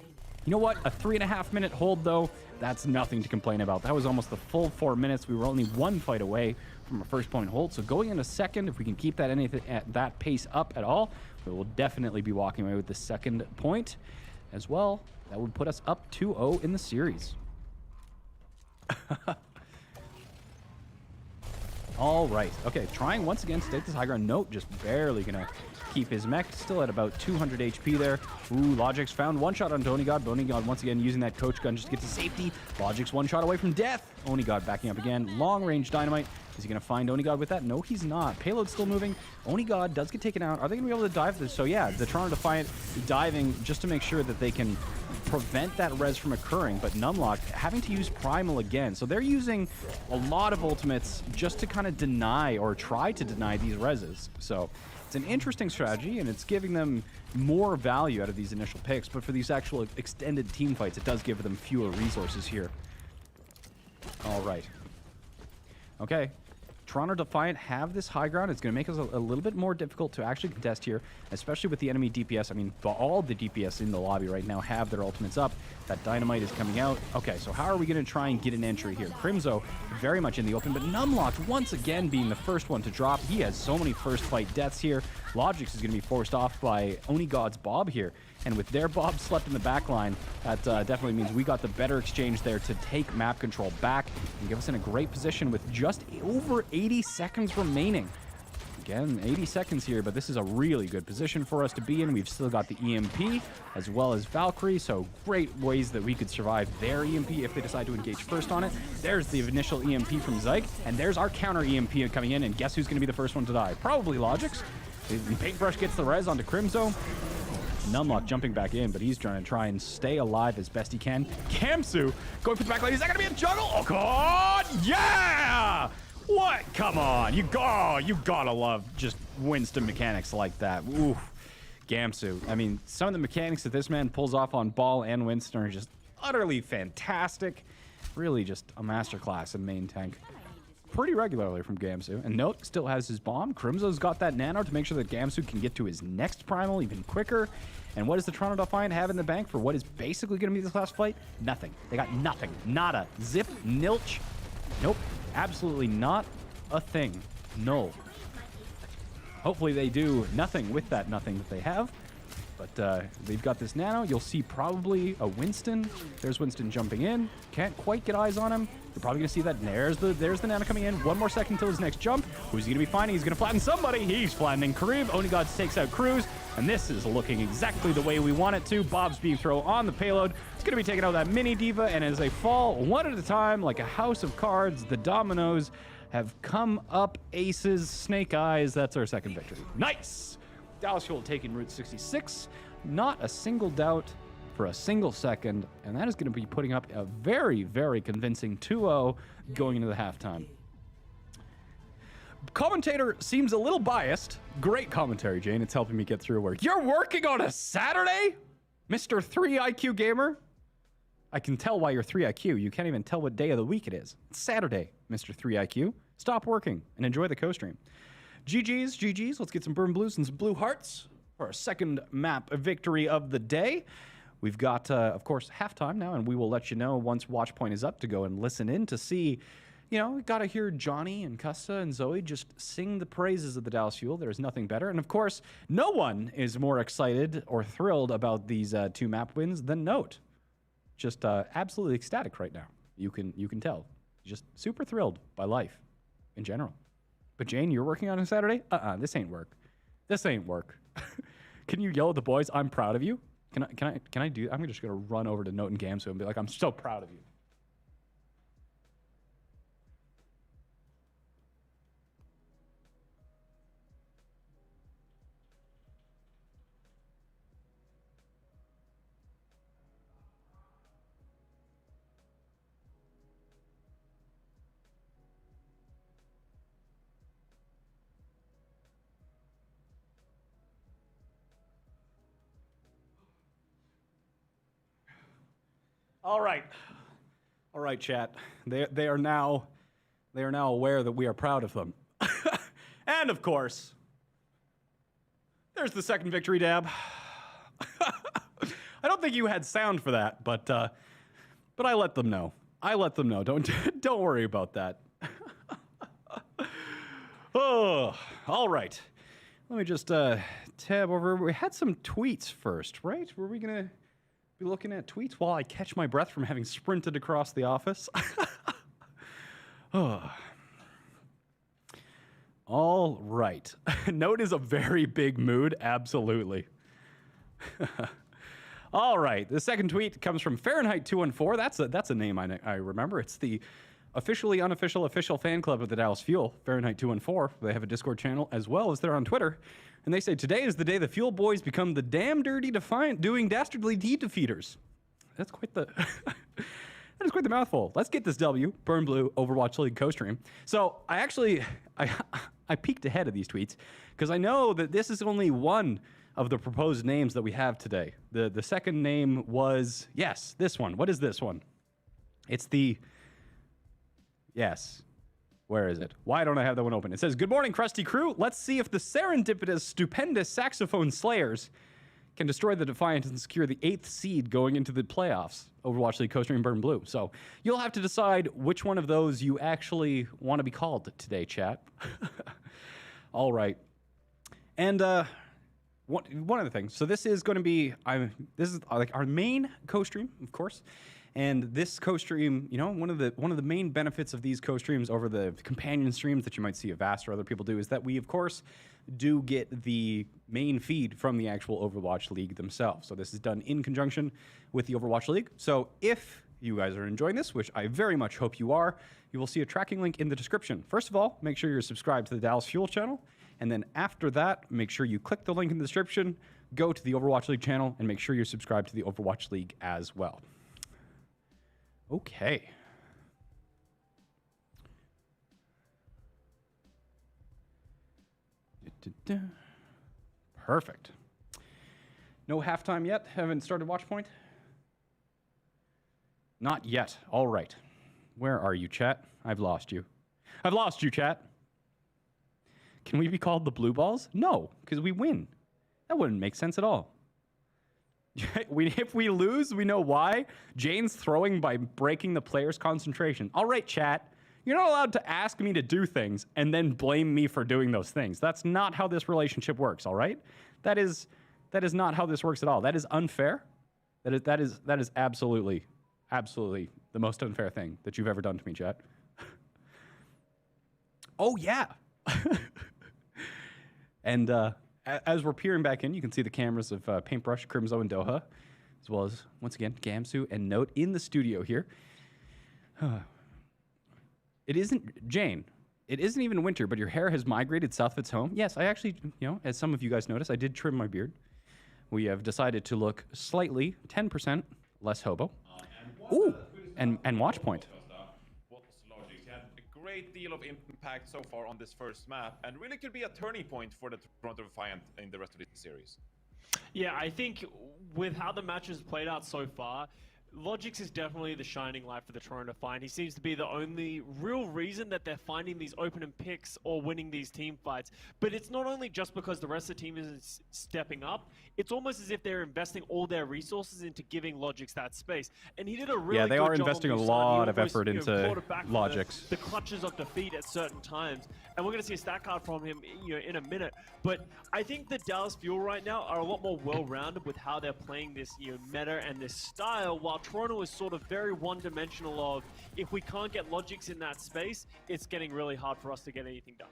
You know what? A 3.5 minute hold, though, that's nothing to complain about. That was almost the full 4 minutes. We were only 1 fight away from a first point hold. So going into second, if we can keep that at that pace up at all, we will definitely be walking away with the second point as well. That would put us up 2-0 in the series. All right. Okay, trying once again to take this high ground. Note just barely going to keep his mech. Still at about 200 HP there. Ooh, Logic's found one shot on Onigod. Onigod once again using that coach gun just to get to safety. Logic's 1 shot away from death. Onigod backing up again. Long range dynamite. Is he going to find Onigod with that? No, he's not. Payload's still moving. Onigod does get taken out. Are they going to be able to dive this? So yeah, the Toronto Defiant diving just to make sure that they can prevent that res from occurring, but Numlock having to use Primal again. So they're using a lot of ultimates just to kind of deny or try to deny these reses. So it's an interesting strategy, and it's giving them more value out of these initial picks, but for these actual extended team fights, it does give them fewer resources here. All right. Okay. Toronto Defiant have this high ground. It's going to make us a little bit more difficult to actually contest here, especially with the enemy DPS. I mean, all the DPS in the lobby right now have their ultimates up. That Dynamite is coming out. Okay, so how are we going to try and get an entry here? Crimzo very much in the open, but Numlocked once again being the first one to drop. He has so many first fight deaths here. Logix is going to be forced off by Oni God's Bob here. And with their Bob slept in the back line, that definitely means we got the better exchange there to take map control back and give us in a great position with just over 80 seconds remaining. Again, 80 seconds here, but this is a really good position for us to be in. We've still got the EMP as well as Valkyrie, so great ways that we could survive their EMP if they decide to engage first on it. There's the initial EMP from Zyke, and there's our counter EMP coming in, and guess who's going to be the first one to die? Probably Logix. Paintbrush gets the res onto Crimzo. Numlock jumping back in, but he's trying and stay alive as best he can. Kamsu going for the back line. Is that going to be a juggle? Oh, God! Yeah! What? Come on. You gotta love just Winston mechanics like that. Oof. Gamsu. I mean, some of the mechanics that this man pulls off on Ball and Winston are just utterly fantastic. Really just a masterclass in main tank. Pretty regularly from Gamsu. And Note still has his bomb. Crimzo's got that nano to make sure that Gamsu can get to his next primal even quicker. And what does the Toronto Defiant have in the bank for what is basically going to be this last fight? Nothing. They got nothing. Nada. Zip. Nilch. Nope. Absolutely not a thing. No. Hopefully they do nothing with that nothing that they have. But they've got this nano. You'll see probably a Winston. There's Winston jumping in. Can't quite get eyes on him. You're probably going to see that. There's the nano coming in. One more second till his next jump. Who's he going to be finding? He's going to flatten somebody. He's flattening Kareem. Onigods takes out Cruz. And this is looking exactly the way we want it to. Bob's being thrown on the payload. It's going to be taking out that mini diva. And as they fall one at a time, like a house of cards, the dominoes have come up aces. Snake eyes. That's our second victory. Nice. Dallas Fuel taking Route 66. Not a single doubt for a single second. And that is going to be putting up a very, very convincing 2-0 going into the halftime. Commentator seems a little biased. Great commentary, Jane. It's helping me get through work. You're working on a Saturday? Mr. 3 IQ Gamer? I can tell why you're 3 IQ. You can't even tell what day of the week it is. It's Saturday, Mr. 3 IQ. Stop working and enjoy the co-stream. GG's. Let's get some Burn Blues and some Blue Hearts for our second map victory of the day. We've got, of course, halftime now, and we will let you know once Watch Point is up to go and listen in to see. You know, we got to hear Johnny and Custa and Zoe just sing the praises of the Dallas Fuel. There's nothing better. And of course, no one is more excited or thrilled about these two map wins than Note. Just absolutely ecstatic right now. You can tell. Just super thrilled by life in general. But Jane, you're working on a Saturday? This ain't work. This ain't work. Can you yell at the boys? I'm proud of you. Can I do? I'm just gonna run over to Note and Gamsu and be like, I'm so proud of you. All right, chat. They are now aware that we are proud of them. And of course, there's the second victory dab. I don't think you had sound for that, but I let them know. Don't worry about that. Oh, all right. Let me just tab over. We had some tweets first, right? Were we gonna be looking at tweets while I catch my breath from having sprinted across the office? Oh. All right. Note is a very big mood. Absolutely. All right. The second tweet comes from Fahrenheit 214. That's a name I remember. It's the officially unofficial official fan club of the Dallas Fuel, Fahrenheit 214. They have a Discord channel as well as they're on Twitter. And they say, today is the day the Fuel Boys become the damn dirty Defiant doing dastardly deed defeaters. that's quite the that is quite the mouthful. Let's get this W, Burn Blue Overwatch League co-stream. So I peeked ahead of these tweets because I know that this is only one of the proposed names that we have today. The second name was, yes, this one. What is this one? It's the, yes. Where is it? Why don't I have that one open? It says, good morning, Krusty Crew. Let's see if the serendipitous, stupendous saxophone slayers can destroy the Defiant and secure the 8th seed going into the playoffs. Overwatch League co-stream Burn Blue. So you'll have to decide which one of those you actually want to be called today, chat. All right. And one other thing. So this is going to be, this is like our main co-stream, of course. And this co-stream, you know, one of the main benefits of these co-streams over the companion streams that you might see of Vast or other people do is that we, of course, do get the main feed from the actual Overwatch League themselves. So this is done in conjunction with the Overwatch League. So if you guys are enjoying this, which I very much hope you are, you will see a tracking link in the description. First of all, make sure you're subscribed to the Dallas Fuel channel. And then after that, make sure you click the link in the description, go to the Overwatch League channel, and make sure you're subscribed to the Overwatch League as well. Okay. Perfect. No halftime yet? Haven't started watch point? Not yet. All right. Where are you, chat? I've lost you. I've lost you, chat. Can we be called the Blue Balls? No, because we win. That wouldn't make sense at all. If we lose, we know why. Jayne's throwing by breaking the player's concentration. All right, chat. You're not allowed to ask me to do things and then blame me for doing those things. That's not how this relationship works, all right? That is not how this works at all. That is unfair. That is absolutely the most unfair thing that you've ever done to me, chat. Oh, yeah. And as we're peering back in, you can see the cameras of Paintbrush, Crimzo, and Doha, as well as, once again, Gamsu and Note in the studio here. It isn't, Jayne, it isn't even winter, but your hair has migrated south of its home. Yes, I actually, you know, as some of you guys noticed, I did trim my beard. We have decided to look slightly, 10% less hobo. Ooh, and watch point. Great deal of impact so far on this first map, and really could be a turning point for the Toronto Defiant in the rest of this series. Yeah, I think with how the match has played out so far, Logix is definitely the shining light for the Toronto Defiant. He seems to be the only real reason that they're finding these opening picks or winning these team fights. But it's not only just because the rest of the team is stepping up, it's almost as if they're investing all their resources into giving Logix that space. And he did a really good job. Yeah, they are investing a lot of effort into Logix. The clutches of defeat at certain times. And we're going to see a stat card from him, you know, in a minute. But I think the Dallas Fuel right now are a lot more well-rounded with how they're playing this, you know, meta and this style, while Toronto is sort of very one-dimensional of, if we can't get Logix in that space, it's getting really hard for us to get anything done.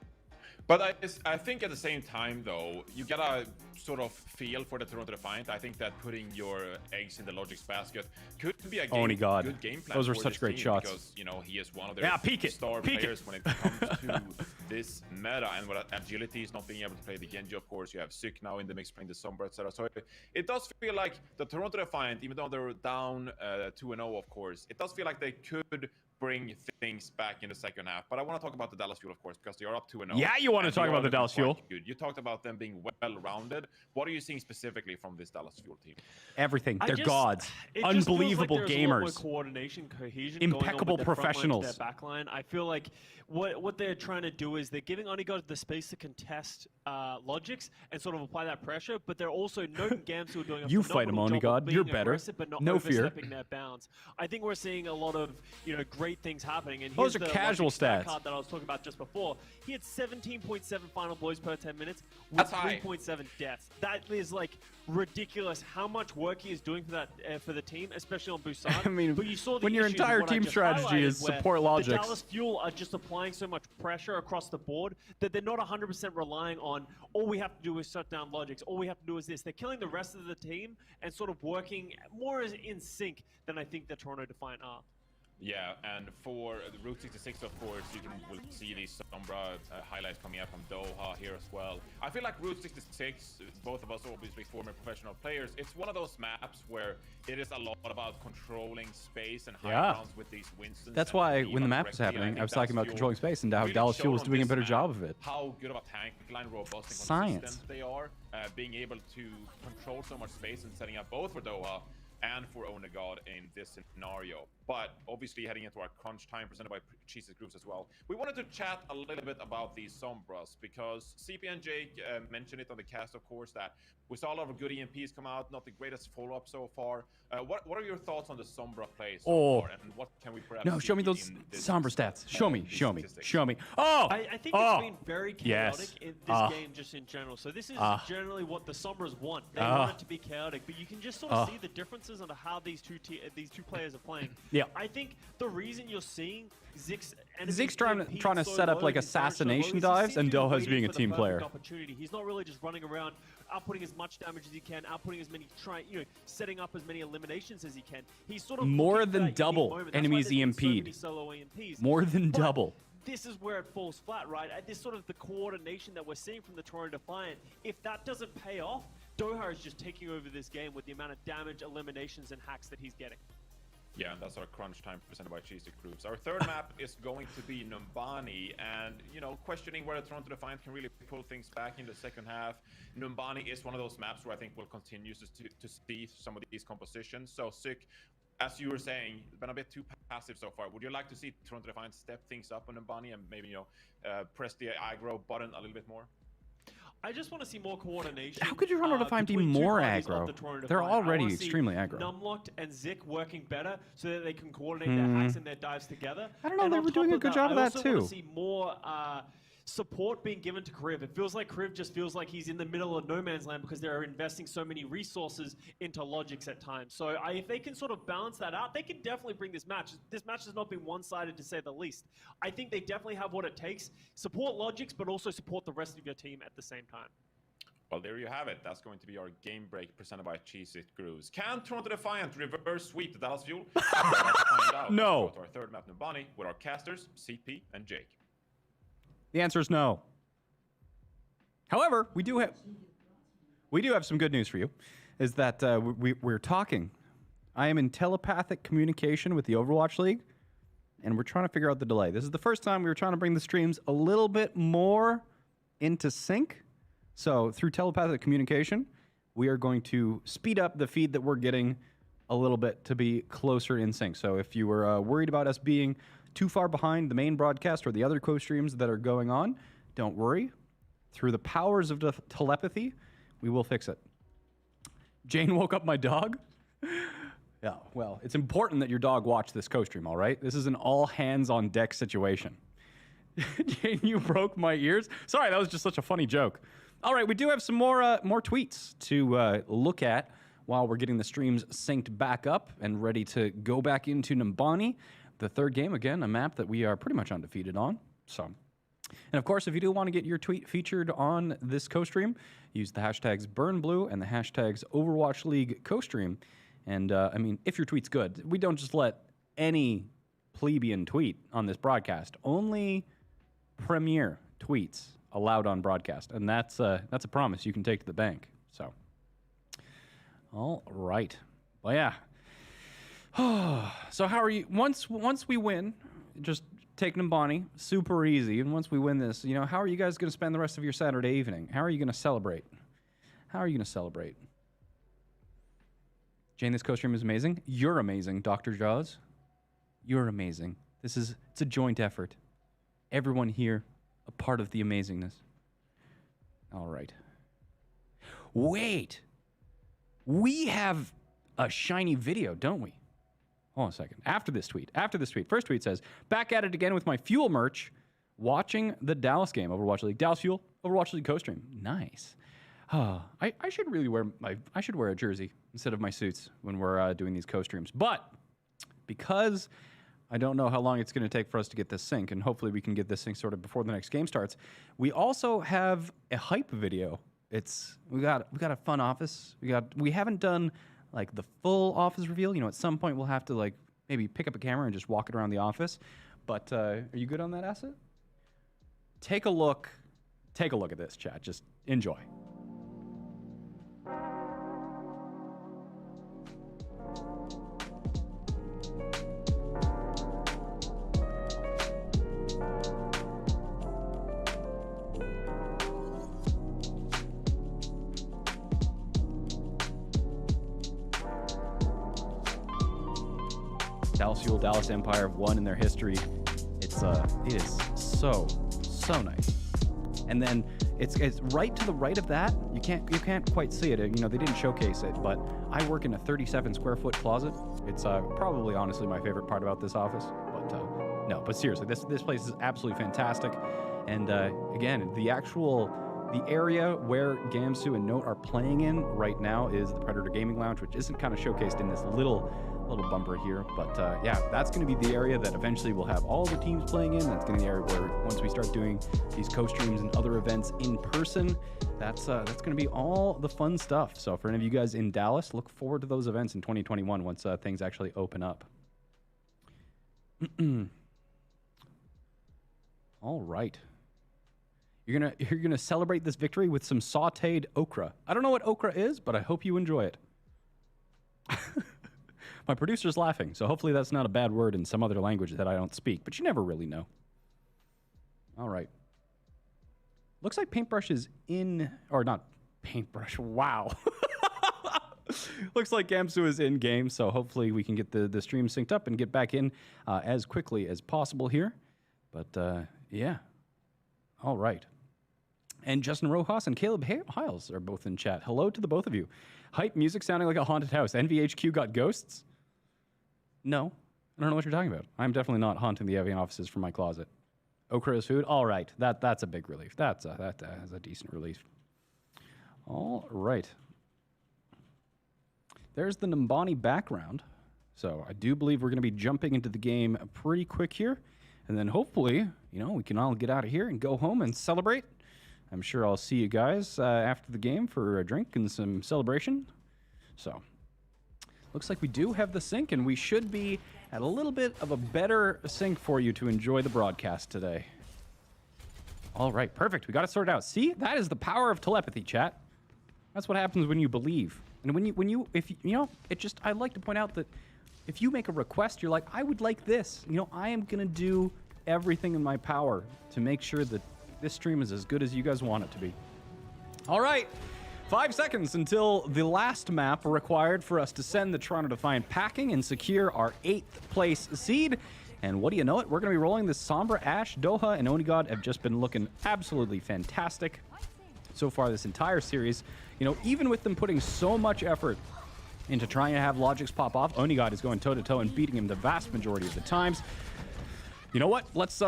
But I think at the same time, though, you gotta sort of feel for the Toronto Defiant. I think that putting your eggs in the Logix basket could be a good game plan. Those were for such this great team shots. Because, you know, he is one of their star players when it comes to this meta. And what agility is not being able to play the Genji, of course. You have Syk now in the mix playing the Sombra, etc. So it does feel like the Toronto Defiant, even though they're down 2-0, of course, it does feel like they could bring things back in the second half. But I want to talk about the Dallas Fuel, of course, because they are up 2-0. Yeah, you want to talk about the Dallas Fuel. Good. You talked about them being well-rounded. What are you seeing specifically from this Dallas Fuel team? Everything. They're gods. Unbelievable gamers. Coordination, cohesion, impeccable going on with professionals. Their backline. I feel like what they're trying to do is they're giving Onigod the space to contest Logix and sort of apply that pressure, but they're also noting Gams who are doing a you fight him, Onigod. You're better. But not no fear. Overstepping their bounds. I think we're seeing a lot of, you know, great things happening. And those here's are the casual stats. Card that I was talking about just before. He had 17.7 final blows per 10 minutes with 3.7 deaths. That is like ridiculous how much work he is doing for that for the team, especially on Busan. I mean, but you saw the when your issues entire of what I team just strategy is highlighted, support where Logix. The Dallas Fuel are just applying so much pressure across the board that they're not 100% relying on all we have to do is shut down Logix. All we have to do is this. They're killing the rest of the team and sort of working more in sync than I think the Toronto Defiant are. Yeah, and for Route 66, of course, will see these Sombra highlights coming out from Doha here as well. I feel like Route 66, both of us obviously former professional players, it's one of those maps where it is a lot about controlling space and high grounds with these Winstons. That's why when the map was happening, I was talking about controlling space and how really Dallas Fuel was doing a better map job of it. How good of a tank line, robust and Science. consistent they are, being able to control so much space and setting up both for Doha and for Onegod in this scenario. But obviously heading into our crunch time presented by Cheese's Groups as well, we wanted to chat a little bit about these Sombras because CP and Jake mentioned it on the cast, of course, that we saw a lot of good EMPs come out, not the greatest follow-up so far. What are your thoughts on the Sombra play so far, and what can we perhaps No, show me those Sombra stats. Show me. Oh! I think it's been very chaotic in this game just in general. So this is generally what the Sombras want. They want it to be chaotic, but you can just sort of see the differences on how these two players are playing. Yeah. I think the reason you're seeing Zig's trying to set up like assassination dives, and Doha's being a team player. Opportunity. He's not really just running around, outputting as much damage as he can, outputting as many, setting up as many eliminations as he can. He's sort of more than double enemies EMP'd. More than double. This is where it falls flat, right? At this sort of the coordination that we're seeing from the Toronto Defiant, if that doesn't pay off, Doha is just taking over this game with the amount of damage, eliminations, and hacks that he's getting. Yeah, and that's our crunch time presented by Cheesy Groups. Our third map is going to be Numbani, and questioning where the Toronto Defiant can really pull things back in the second half. Numbani is one of those maps where I think we'll continue to see some of these compositions. So Sick, as you were saying, been a bit too passive so far. Would you like to see Toronto Defiant step things up on Numbani and maybe press the aggro button a little bit more? I just want to see more coordination. How could Toronto Defiant be more aggro? They're already extremely aggro. Numlocked and Zik working better so that they can coordinate their hacks and their dives together. I don't know, they were doing a good job of that too. I also want to see more support being given to Kriv. It feels like Kriv just feels like he's in the middle of no man's land because they're investing so many resources into Logix at times. So if they can sort of balance that out, they can definitely bring this match. This match has not been one-sided, to say the least. I think they definitely have what it takes. Support Logix, but also support the rest of your team at the same time. Well, there you have it. That's going to be our game break presented by Cheez-It Grooves. Can Toronto Defiant reverse sweep the Dallas Fuel? Let's find out. No. Let's go to our third map, Numbani, with our casters, CP and Jake. The answer is no. However, we do have some good news for you, is that we're talking. I am in telepathic communication with the Overwatch League, and we're trying to figure out the delay. This is the first time we were trying to bring the streams a little bit more into sync. So through telepathic communication, we are going to speed up the feed that we're getting a little bit to be closer in sync. So if you were worried about us being too far behind the main broadcast or the other co-streams that are going on, don't worry. Through the powers of telepathy, we will fix it. Jayne woke up my dog. Yeah, well, it's important that your dog watch this co-stream, all right? This is an all-hands-on-deck situation. Jayne, you broke my ears. Sorry, that was just such a funny joke. All right, we do have some more tweets to look at while we're getting the streams synced back up and ready to go back into Numbani. The third game, again, a map that we are pretty much undefeated on. So, and of course, if you do want to get your tweet featured on this co-stream, use the hashtags BurnBlue and the hashtags Overwatch League co-stream. And I mean, if your tweet's good, we don't just let any plebeian tweet on this broadcast. Only premier tweets allowed on broadcast, and that's a promise you can take to the bank. So, all right, well, yeah. So how are you? Once we win, just take Numbani, super easy. And once we win this, how are you guys going to spend the rest of your Saturday evening? How are you going to celebrate? Jayne, this co-stream is amazing. You're amazing, Dr. Jaws. You're amazing. It's a joint effort. Everyone here, a part of the amazingness. All right. Wait. We have a shiny video, don't we? Hold on a second. After this tweet. First tweet says, back at it again with my Fuel merch, watching the Dallas game, Overwatch League. Dallas Fuel, Overwatch League co-stream. Nice. I should really wear a jersey instead of my suits when we're doing these co-streams. But because I don't know how long it's going to take for us to get this sync, and hopefully we can get this sync sorted before the next game starts, we also have a hype video. We got a fun office. We haven't done like the full office reveal. At some point we'll have to like maybe pick up a camera and just walk it around the office. But are you good on that asset? Take a look. Take a look at this, chat. Just enjoy. Dallas Fuel, Dallas Empire have won in their history. It is so nice. And then it's right to the right of that. You can't quite see it. You know, they didn't showcase it, but I work in a 37 square foot closet. It's probably honestly my favorite part about this office. But no, but seriously, this place is absolutely fantastic. And again, the area where Gamsu and Note are playing in right now is the Predator Gaming Lounge, which isn't kind of showcased in this little bumper here. But yeah, that's going to be the area that eventually we'll have all the teams playing in. That's going to be the area where once we start doing these co-streams and other events in person, that's going to be all the fun stuff. So for any of you guys in Dallas, look forward to those events in 2021 once things actually open up. All right. You're gonna celebrate this victory with some sautéed okra. I don't know what okra is, but I hope you enjoy it. My producer's laughing, so hopefully that's not a bad word in some other language that I don't speak, but you never really know. All right. Looks like Paintbrush is in, or not Paintbrush, wow. Looks like Gamsu is in game, so hopefully we can get the stream synced up and get back in as quickly as possible here. But yeah. All right. And Justin Rojas and Caleb Hiles are both in chat. Hello to the both of you. Hype music sounding like a haunted house. NVHQ got ghosts? No. I don't know what you're talking about. I'm definitely not haunting the Evian offices from my closet. Okra is food? All right. That's a big relief. That is a decent relief. All right. There's the Nambani background. So I do believe we're going to be jumping into the game pretty quick here. And then hopefully, you know, we can all get out of here and go home and celebrate. I'm sure I'll see you guys after the game for a drink and some celebration. So, looks like we do have the sync, and we should be at a little bit of a better sync for you to enjoy the broadcast today. All right, perfect. We got it sorted out. See, that is the power of telepathy, chat. That's what happens when you believe. And I'd like to point out that if you make a request, you're like, I would like this. You know, I am going to do everything in my power to make sure that this stream is as good as you guys want it to be. All right. 5 seconds until the last map required for us to send the Toronto Defiant packing and secure our 8th place seed. And what do you know it? We're going to be rolling this Sombra, Ash, Doha, and Onigod have just been looking absolutely fantastic so far this entire series. You know, even with them putting so much effort into trying to have Logics pop off, Onigod is going toe-to-toe and beating him the vast majority of the times. You know what? Let's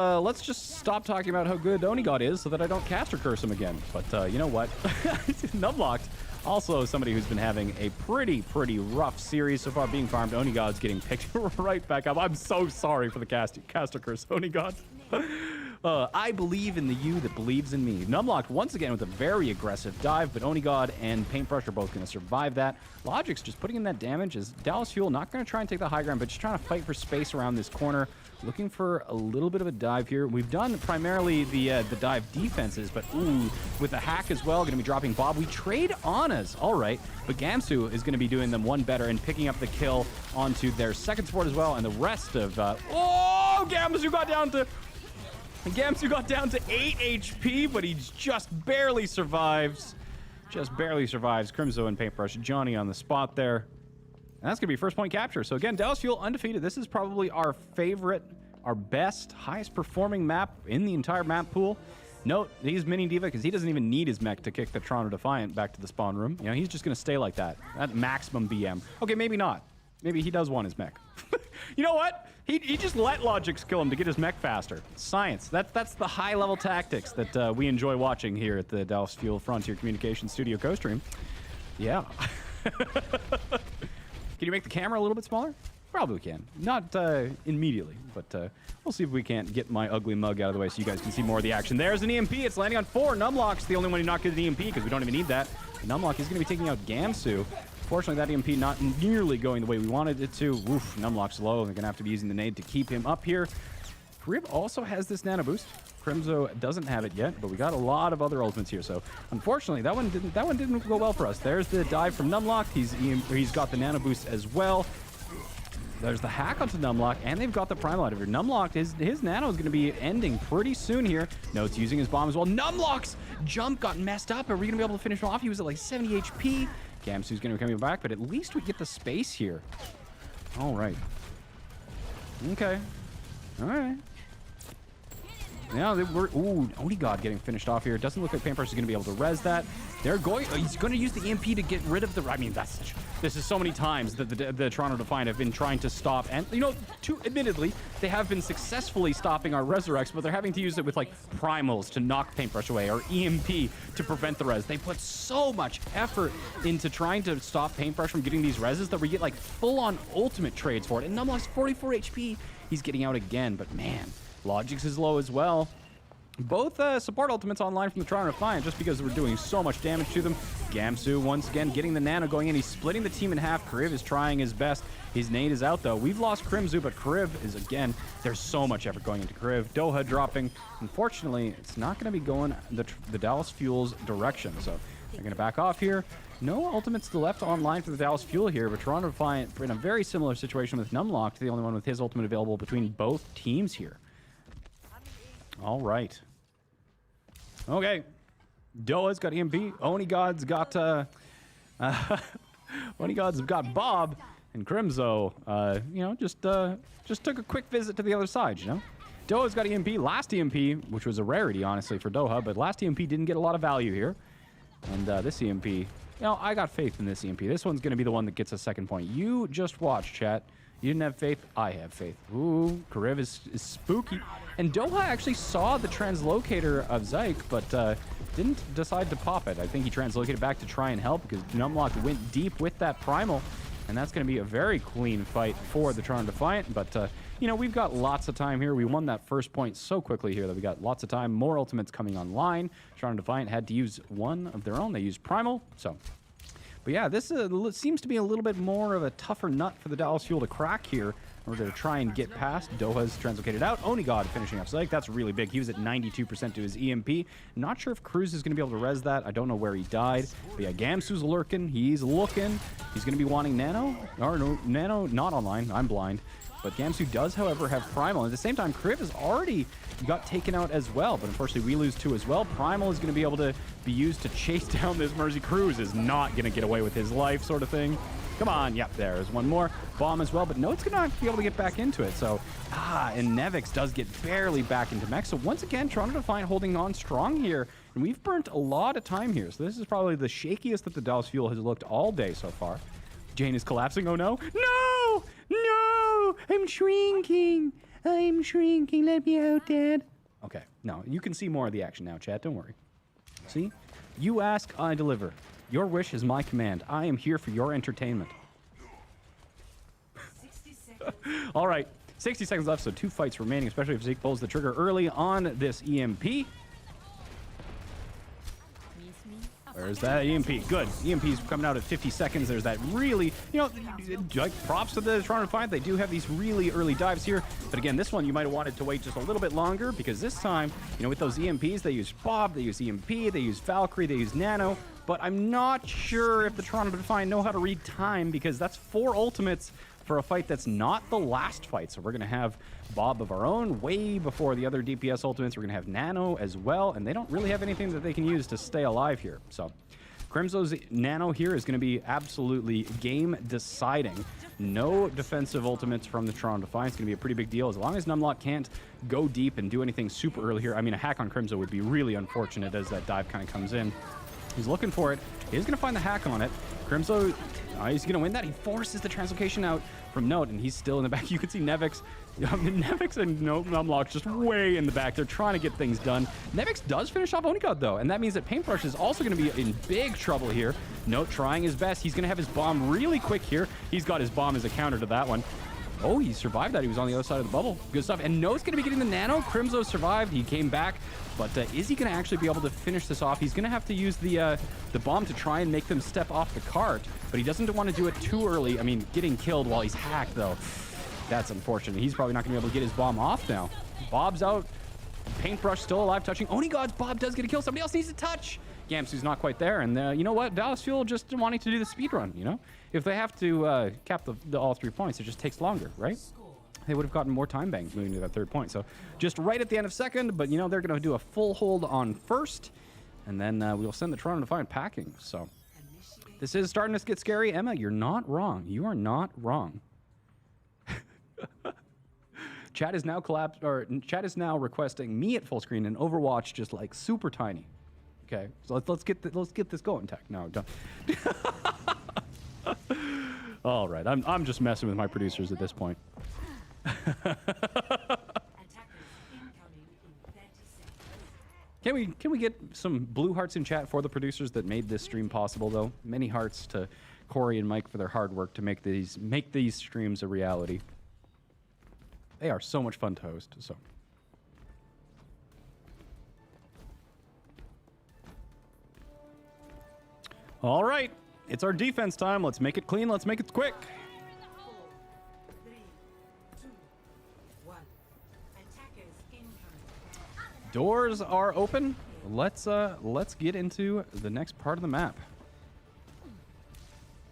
just stop talking about how good Onigod is so that I don't caster curse him again. But you know what? Numlocked, also somebody who's been having a pretty rough series so far, being farmed. Onigod's getting picked right back up. I'm so sorry for the caster curse, Onigod. I believe in the you that believes in me. Numlocked once again with a very aggressive dive, but Onigod and Paintbrush are both going to survive that. Logic's just putting in that damage as Dallas Fuel not going to try and take the high ground, but just trying to fight for space around this corner. Looking for a little bit of a dive here. We've done primarily the dive defenses, but ooh, with the hack as well, going to be dropping Bob. We trade Anas, all right, but Gamsu is going to be doing them one better and picking up the kill onto their second support as well, and the rest of Gamsu got down to 8 HP, but he just barely survives. Crimzo and Paintbrush, Johnny on the spot there. And that's going to be first point capture. So again, Dallas Fuel undefeated. This is probably our favorite, our best, highest performing map in the entire map pool. Note, he's Mini Diva because he doesn't even need his mech to kick the Toronto Defiant back to the spawn room. You know, he's just going to stay like that. At maximum BM. Okay, maybe not. Maybe he does want his mech. You know what? He just let Logics kill him to get his mech faster. Science. That's the high-level tactics that we enjoy watching here at the Dallas Fuel Frontier Communications Studio co-stream. Yeah. Can you make the camera a little bit smaller? Probably can. Not immediately, but we'll see if we can't get my ugly mug out of the way so you guys can see more of the action. There's an EMP. It's landing on 4. Numlock's the only one who not getting the EMP because we don't even need that. Numlock is going to be taking out Gamsu. Unfortunately, that EMP not nearly going the way we wanted it to. Oof, Numlock's low. They're going to have to be using the nade to keep him up here. Crib also has this nano boost. Crimzo doesn't have it yet, but we got a lot of other ultimates here. So unfortunately, that one didn't go well for us. There's the dive from Numlock. He's got the nano boost as well. There's the hack onto Numlock, and they've got the primal out of here. Numlock, his nano is going to be ending pretty soon here. Note's using his bomb as well. Numlock's jump got messed up. Are we going to be able to finish him off? He was at like 70 HP. Gamsu's going to be coming back, but at least we get the space here. All right. Okay. All right. Yeah, ooh, Onigod getting finished off here. Doesn't look like Paintbrush is going to be able to res that. He's going to use the EMP to get rid of the... I mean, this is so many times that the Toronto Defiant have been trying to stop. And, you know, admittedly, they have been successfully stopping our Resurrects, but they're having to use it with, like, primals to knock Paintbrush away or EMP to prevent the res. They put so much effort into trying to stop Paintbrush from getting these reses that we get, like, full-on ultimate trades for it. And Numlock's 44 HP. He's getting out again, but, man... Logix is low as well. Both support ultimates online from the Toronto Defiant just because we're doing so much damage to them. Gamsu, once again, getting the nano going in. He's splitting the team in half. Kriv is trying his best. His nade is out, though. We've lost Crimzu, but Kriv is, again, there's so much effort going into Kriv. Doha dropping. Unfortunately, it's not going to be going the Dallas Fuel's direction, so they're going to back off here. No ultimates left online for the Dallas Fuel here, but Toronto Defiant in a very similar situation with Numlock, the only one with his ultimate available between both teams here. All right. Okay. Doa's got EMP. Onigod's got Onigod's got Bob, and Crimzo, you know, just took a quick visit to the other side, you know. Doa's got EMP. Last EMP, which was a rarity, honestly, for Doha, but last EMP didn't get a lot of value here. And this EMP, you know, I got faith in this EMP. This one's going to be the one that gets a second point. You just watch, chat. You didn't have faith? I have faith. Ooh, Kriv is spooky. And Doha actually saw the translocator of Zyke, but didn't decide to pop it. I think he translocated back to try and help because Numlock went deep with that primal. And that's going to be a very clean fight for the Toronto Defiant. But, you know, we've got lots of time here. We won that first point so quickly here that we got lots of time. More ultimates coming online. Toronto Defiant had to use one of their own. They used primal, so... But yeah, this seems to be a little bit more of a tougher nut for the Dallas Fuel to crack here. We're going to try and get past. Doha's translocated out. Onigod finishing up Zyke. That's really big. He was at 92% to his EMP. Not sure if Cruz is going to be able to res that. I don't know where he died. But yeah, Gamsu's lurking. He's looking. He's going to be wanting Nano. Or no, Nano not online. I'm blind. But Gamsu does, however, have Primal. At the same time, Kriv has already got taken out as well. But unfortunately, we lose 2 as well. Primal is going to be able to be used to chase down this Mercy. Cruz is not going to get away with his life, sort of thing. Come on. Yep, there's one more. Bomb as well. But Note's going to not be able to get back into it. So, and Nevix does get barely back into mech. So once again, Toronto Defiant holding on strong here. And we've burnt a lot of time here. So this is probably the shakiest that the Dallas Fuel has looked all day so far. Jayne is collapsing. Oh, no. No! No! I'm shrinking. I'm shrinking. Let me out, Dad. Okay. No, you can see more of the action now, chat. Don't worry. See? You ask, I deliver. Your wish is my command. I am here for your entertainment. 60 seconds. All right. 60 seconds left, so 2 fights remaining, especially if Zeke pulls the trigger early on this EMP. Where's that EMP? Good. EMP's coming out at 50 seconds. There's that really, you know, like props to the Toronto Defiant. They do have these really early dives here. But again, this one you might have wanted to wait just a little bit longer because this time, you know, with those EMPs, they use Bob, they use EMP, they use Valkyrie, they use Nano. But I'm not sure if the Toronto Defiant know how to read time because that's 4 ultimates for a fight that's not the last fight. So we're going to have Bob of our own way before the other DPS ultimates. We're going to have Nano as well, and they don't really have anything that they can use to stay alive here. So Crimzo's Nano here is going to be absolutely game deciding. No defensive ultimates from the Toronto Defiant. It's going to be a pretty big deal. As long as Numlock can't go deep and do anything super early here. I mean, a hack on Crimzo would be really unfortunate as that dive kind of comes in. He's looking for it. He's going to find the hack on it. Crimzo, he's going to win that. He forces the translocation out from Note, and he's still in the back. You can see Nevix. Nevix and Numlock just way in the back. They're trying to get things done. Nevix does finish off Onigod, though, and that means that Paintbrush is also going to be in big trouble here. Note trying his best. He's going to have his bomb really quick here. He's got his bomb as a counter to that one. Oh, he survived that. He was on the other side of the bubble. Good stuff. And No's going to be getting the nano. Crimzo survived. He came back. But is he going to actually be able to finish this off? He's going to have to use the bomb to try and make them step off the cart. But he doesn't want to do it too early. I mean, getting killed while he's hacked, though. That's unfortunate. He's probably not going to be able to get his bomb off now. Bob's out. Paintbrush still alive, touching. Only Gods, Bob does get a kill. Somebody else needs to touch. Gamsu's not quite there. And you know what? Dallas Fuel just wanting to do the speed run, you know? If they have to cap the all 3 points, it just takes longer, right? They would have gotten more time banks moving to that 3rd point. So just right at the end of 2nd, but you know, they're going to do a full hold on 1st. And then we'll send the Toronto Defiant packing. So this is starting to get scary. Emma, you're not wrong. You are not wrong. Chat is now Chat is now requesting me at full screen and Overwatch just like super tiny. Okay, so let's get this going, Tech. No, don't. All right, I'm just messing with my producers at this point. Can we get some blue hearts in chat for the producers that made this stream possible, though? Many hearts to Corey and Mike for their hard work to make these streams a reality. They are so much fun to host. So. All right, it's our defense time. Let's make it clean. Let's make it quick. 4, 3, 2, 1. Attackers incoming. Doors are open. Let's get into the next part of the map.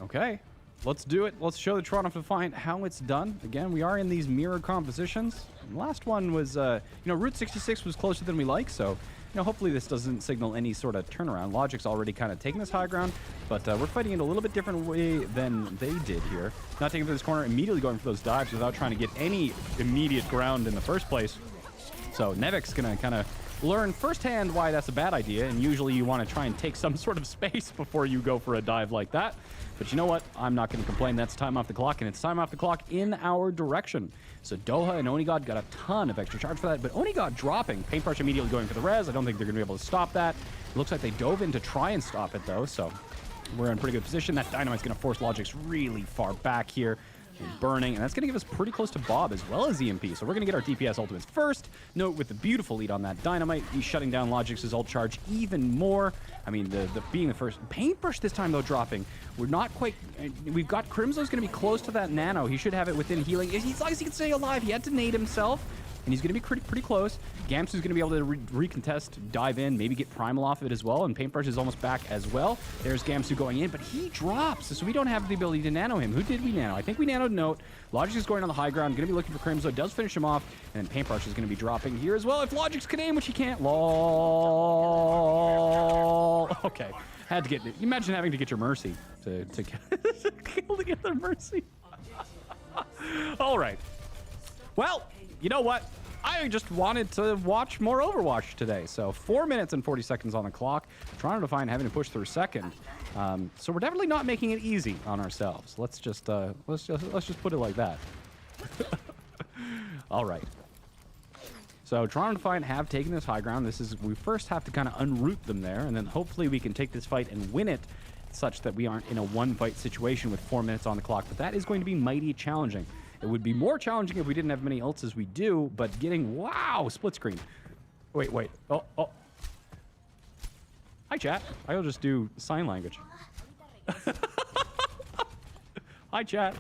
Okay, let's do it. Let's show the Toronto Defiant how it's done. Again, we are in these mirror compositions. And last one was, you know, Route 66 was closer than we like, so, you know, hopefully this doesn't signal any sort of turnaround. Logic's already kind of taking this high ground, but we're fighting it a little bit different way than they did here. Not taking for this corner, immediately going for those dives without trying to get any immediate ground in the first place. So Nevic's gonna kind of learn firsthand why that's a bad idea, and usually you want to try and take some sort of space before you go for a dive like that. But you know what? I'm not going to complain. That's time off the clock, and it's time off the clock in our direction. So Doha and Onigod got a ton of extra charge for that, but Onigod dropping. Paintbrush immediately going for the res. I don't think they're going to be able to stop that. It looks like they dove in to try and stop it, though, so we're in pretty good position. That Dynamite's going to force Logix really far back here. Burning, and that's going to give us pretty close to Bob as well as EMP. So we're going to get our DPS ultimates first. Note with the beautiful lead on that Dynamite, he's shutting down Logix's ult charge even more. I mean, the being the first. Paintbrush this time, though, dropping. We're not quite. We've got Crimzo's going to be close to that nano. He should have it within healing. As long as he can stay alive, he had to nade himself. And he's going to be pretty close. Gamsu's going to be able to recontest, dive in, maybe get Primal off of it as well. And Paintbrush is almost back as well. There's Gamsu going in, but he drops. So we don't have the ability to nano him. Who did we nano? I think we nanoed Note. Logix is going on the high ground, going to be looking for Crimzo. Does finish him off. And then Paintbrush is going to be dropping here as well. If Logix can aim, which he can't. Lol. Okay. Had to get... Imagine having to get your Mercy to kill to get their Mercy. All right. Well... You know what? I just wanted to watch more Overwatch today. So 4 minutes and 40 seconds on the clock. Toronto Defiant having to push through 2nd. So we're definitely not making it easy on ourselves. Let's just put it like that. All right. So Toronto Defiant have taken this high ground. We first have to kind of unroot them there, and then hopefully we can take this fight and win it, such that we aren't in a one-fight situation with 4 minutes on the clock. But that is going to be mighty challenging. It would be more challenging if we didn't have many ults as we do, but getting... Wow! Split screen. Wait. Oh. Hi, chat. I'll just do sign language. Hi, chat.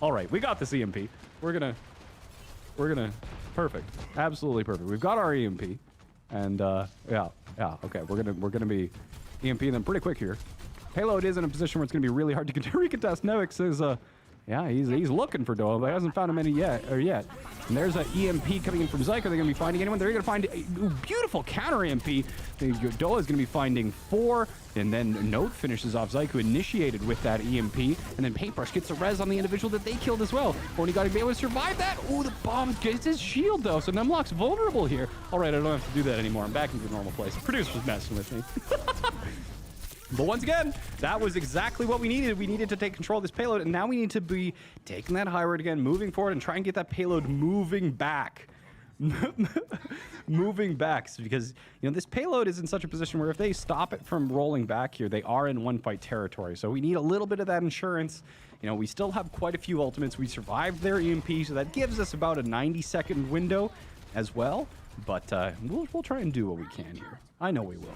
All right, we got this EMP. We're gonna... Perfect. Absolutely perfect. We've got our EMP. And, yeah. Okay, we're gonna be EMPing them pretty quick here. Payload is in a position where it's gonna be really hard to recontest. Nevix is, yeah, he's looking for Doha, but he hasn't found him any yet. And there's an EMP coming in from Zyke. Are they going to be finding anyone? They're going to find a beautiful counter EMP. Doha is going to be finding 4, and then Note finishes off Zyke, who initiated with that EMP, and then Paintbrush gets a res on the individual that they killed as well. Only got to be able to survive that. Oh, the bomb gets his shield, though, so Numlock's vulnerable here. All right, I don't have to do that anymore. I'm back into the normal place. The producer's messing with me. But once again, that was exactly what we needed. We needed to take control of this payload, and now we need to be taking that high road again, moving forward, and try and get that payload moving back. moving back because, you know, this payload is in such a position where if they stop it from rolling back here, they are in one fight territory. So we need a little bit of that insurance. You know, we still have quite a few ultimates. We survived their EMP, so that gives us about a 90-second window as well. But we'll try and do what we can here. I know we will.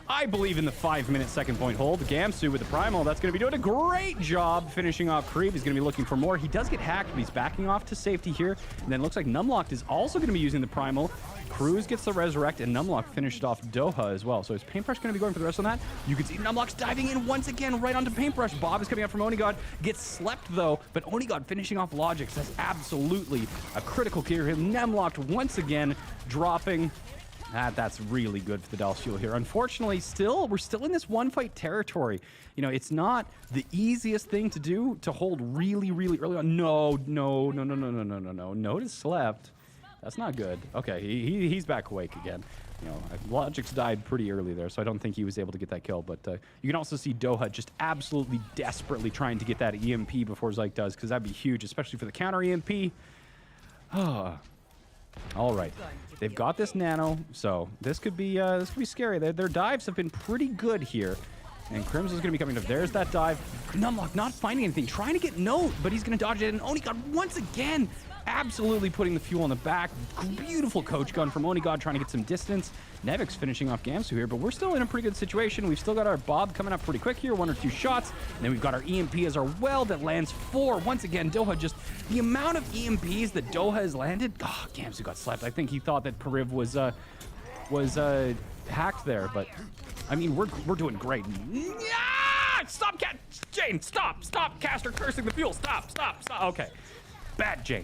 I believe in the 5-minute second point hold. Gamsu with the primal. That's going to be doing a great job finishing off Creep. He's going to be looking for more. He does get hacked, but he's backing off to safety here. And then it looks like Numlocked is also going to be using the primal. Cruz gets the resurrect, and Numlock finished off Doha as well. So is Paintbrush going to be going for the rest of that? You can see Numlock's diving in once again right onto Paintbrush. Bob is coming out from Onigod. Gets slept though, but Onigod finishing off Logix. That's absolutely a critical kill here. Numlocked once again dropping. That's really good for the Dallas Fuel here. Unfortunately, we're still in this one fight territory. You know, it's not the easiest thing to do to hold really, really early on. No. Notice slept. That's not good. Okay, he's back awake again. You know, Logix died pretty early there, so I don't think he was able to get that kill. But you can also see Doha just absolutely desperately trying to get that EMP before Zyke does, because that'd be huge, especially for the counter EMP. All right, they've got this nano, so this could be scary. Their dives have been pretty good here, and Crims is going to be coming up. There's that dive. Numlock not finding anything, trying to get Note, but he's going to dodge it. And Onigod once again, absolutely putting the fuel on the back. Beautiful coach gun from Onigod, trying to get some distance. Nevix finishing off Gamsu here, but we're still in a pretty good situation. We've still got our Bob coming up pretty quick here, 1 or 2 shots. And then we've got our EMP as our well that lands 4. Once again, Doha just, the amount of EMPs that Doha has landed. Oh, Gamsu got slapped. I think he thought that Pariv was hacked there, but I mean, we're doing great. Stop, Jayne, stop, caster cursing the fuel. Stop. Okay. Bad Jayne,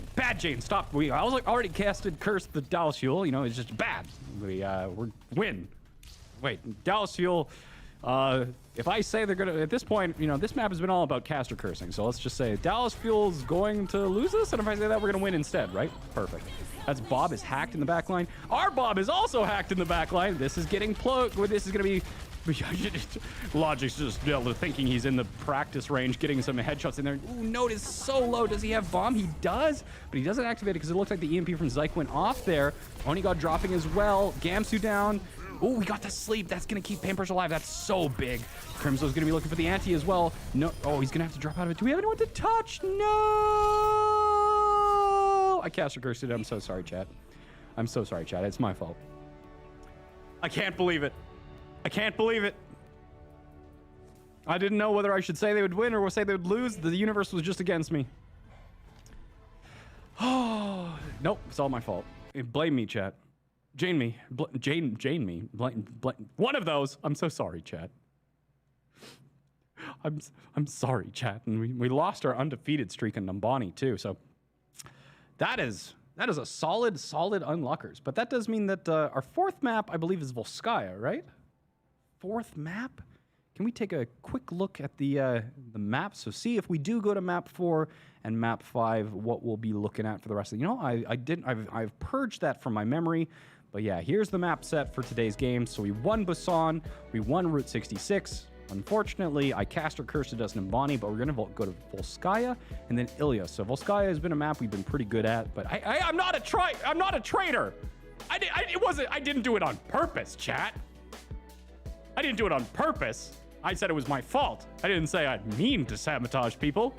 stop. I was already casted curse the Dallas Fuel. You know, it's just bad. We're win. Wait, Dallas Fuel. If I say they're gonna, at this point, you know, this map has been all about caster cursing. So let's just say Dallas Fuel's going to lose this, and if I say that, we're gonna win instead, right? Perfect. That's Bob is hacked in the back line. Our Bob is also hacked in the back line. This is getting plugged. This is gonna be. Logic's just thinking he's in the practice range, getting some headshots in there. Ooh, Note is so low. Does he have bomb? He does, but he doesn't activate it because it looks like the EMP from Zyke went off there. Onigod dropping as well. Gamsu down. Oh, we got the sleep. That's going to keep Paintbrush alive. That's so big. Crimso's going to be looking for the anti as well. No. Oh, he's going to have to drop out of it. Do we have anyone to touch? No. I caster cursed it. I'm so sorry, chat. It's my fault. I can't believe it. I didn't know whether I should say they would win or say they would lose. The universe was just against me. Oh, nope. It's all my fault. Blame me, chat. Jayne me. Jayne me. One of those. I'm so sorry, chat. I'm sorry, chat. And we lost our undefeated streak in Numbani too. So that is a solid unlockers. But that does mean that our 4th map, I believe, is Volskaya, right? 4th map. Can we take a quick look at the map? So see if we do go to map 4 and map 5, what we'll be looking at for the rest of the, you know, I've purged that from my memory. But yeah, here's the map set for today's game. So we won Busan, we won Route 66. Unfortunately, I caster cursed Nimbani, but we're gonna go to Volskaya and then Ilya. So Volskaya has been a map we've been pretty good at, but I'm not a traitor. I didn't do it on purpose, chat. I didn't do it on purpose. I said it was my fault. I didn't say I'd mean to sabotage people.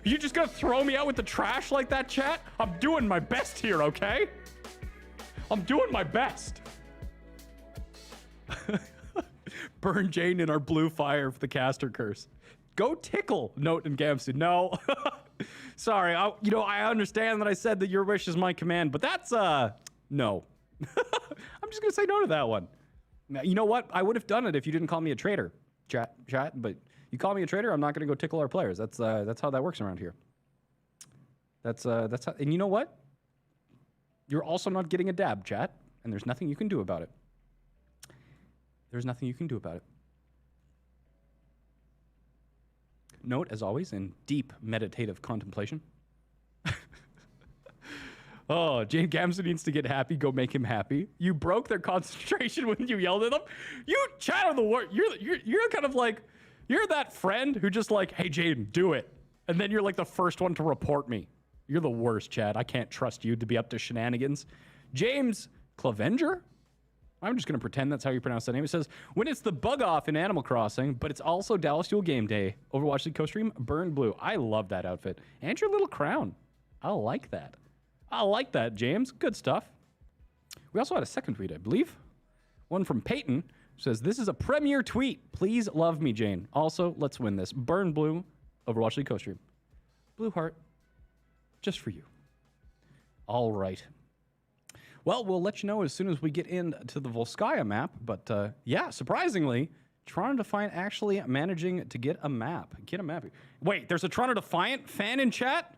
Are you just gonna throw me out with the trash like that, chat? I'm doing my best here, okay? I'm doing my best. Burn Jayne in our blue fire for the caster curse. Go tickle Note and Gamsu. No. Sorry, I understand that I said that your wish is my command, but that's, no. I'm just gonna say no to that one. You know what? I would have done it if you didn't call me a traitor, chat. But you call me a traitor, I'm not going to go tickle our players. That's how that works around here. That's how. And you know what? You're also not getting a dab, chat, and there's nothing you can do about it. Note, as always, in deep meditative contemplation. Oh, Jayne Gamsu needs to get happy. Go make him happy. You broke their concentration when you yelled at them. You chat on the word. You're kind of like, you're that friend who just like, hey Jayne, do it, and then you're like the first one to report me. You're the worst, Chad. I can't trust you to be up to shenanigans. James Clavenger? I'm just going to pretend that's how you pronounce that name. It says, when it's the bug off in Animal Crossing, but it's also Dallas Duel Game Day. Overwatch League co-stream, Burn Blue. I love that outfit. And your little crown. I like that. I like that, James. Good stuff. We also had a second tweet, I believe. One from Peyton. Says, this is a premier tweet. Please love me, Jayne. Also, let's win this. Burn Blue, Overwatch League co-stream. Blue heart. Just for you. All right. Well, we'll let you know as soon as we get into the Volskaya map. But yeah, surprisingly, Toronto Defiant actually managing to get a map. Get a map. Wait, there's a Toronto Defiant fan in chat?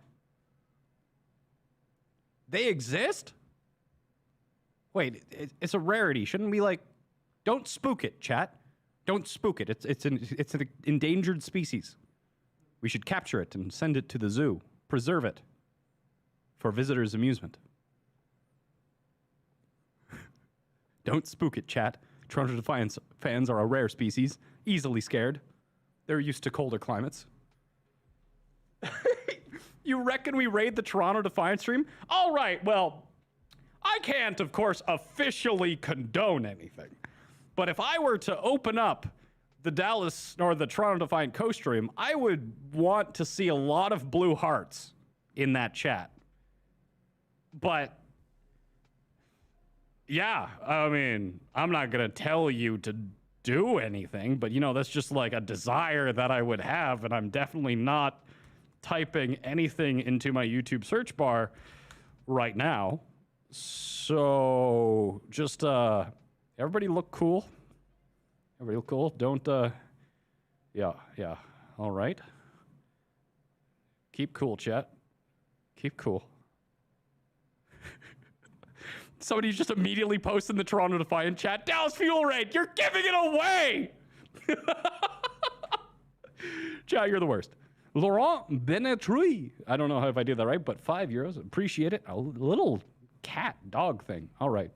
They exist? Wait, it's a rarity. Shouldn't we like... Don't spook it, chat. Don't spook it. It's an endangered species. We should capture it and send it to the zoo. Preserve it for visitors' amusement. Don't spook it, chat. Toronto Defiant fans are a rare species, easily scared. They're used to colder climates. You reckon we raid the Toronto Defiant stream? All right, well, I can't, of course, officially condone anything. But if I were to open up the Dallas or the Toronto Defiant co-stream, I would want to see a lot of blue hearts in that chat. But yeah, I mean, I'm not going to tell you to do anything, but you know, that's just like a desire that I would have, and I'm definitely not typing anything into my YouTube search bar right now. So just everybody look cool. Everybody look cool. Don't yeah. All right. Keep cool, chat. Keep cool. Somebody just immediately posted in the Toronto Defiant chat, Dallas Fuel Raid, you're giving it away! Chat, you're the worst. Laurent Benetruy. I don't know if I did that right, but €5. Appreciate it. A little cat dog thing. All right.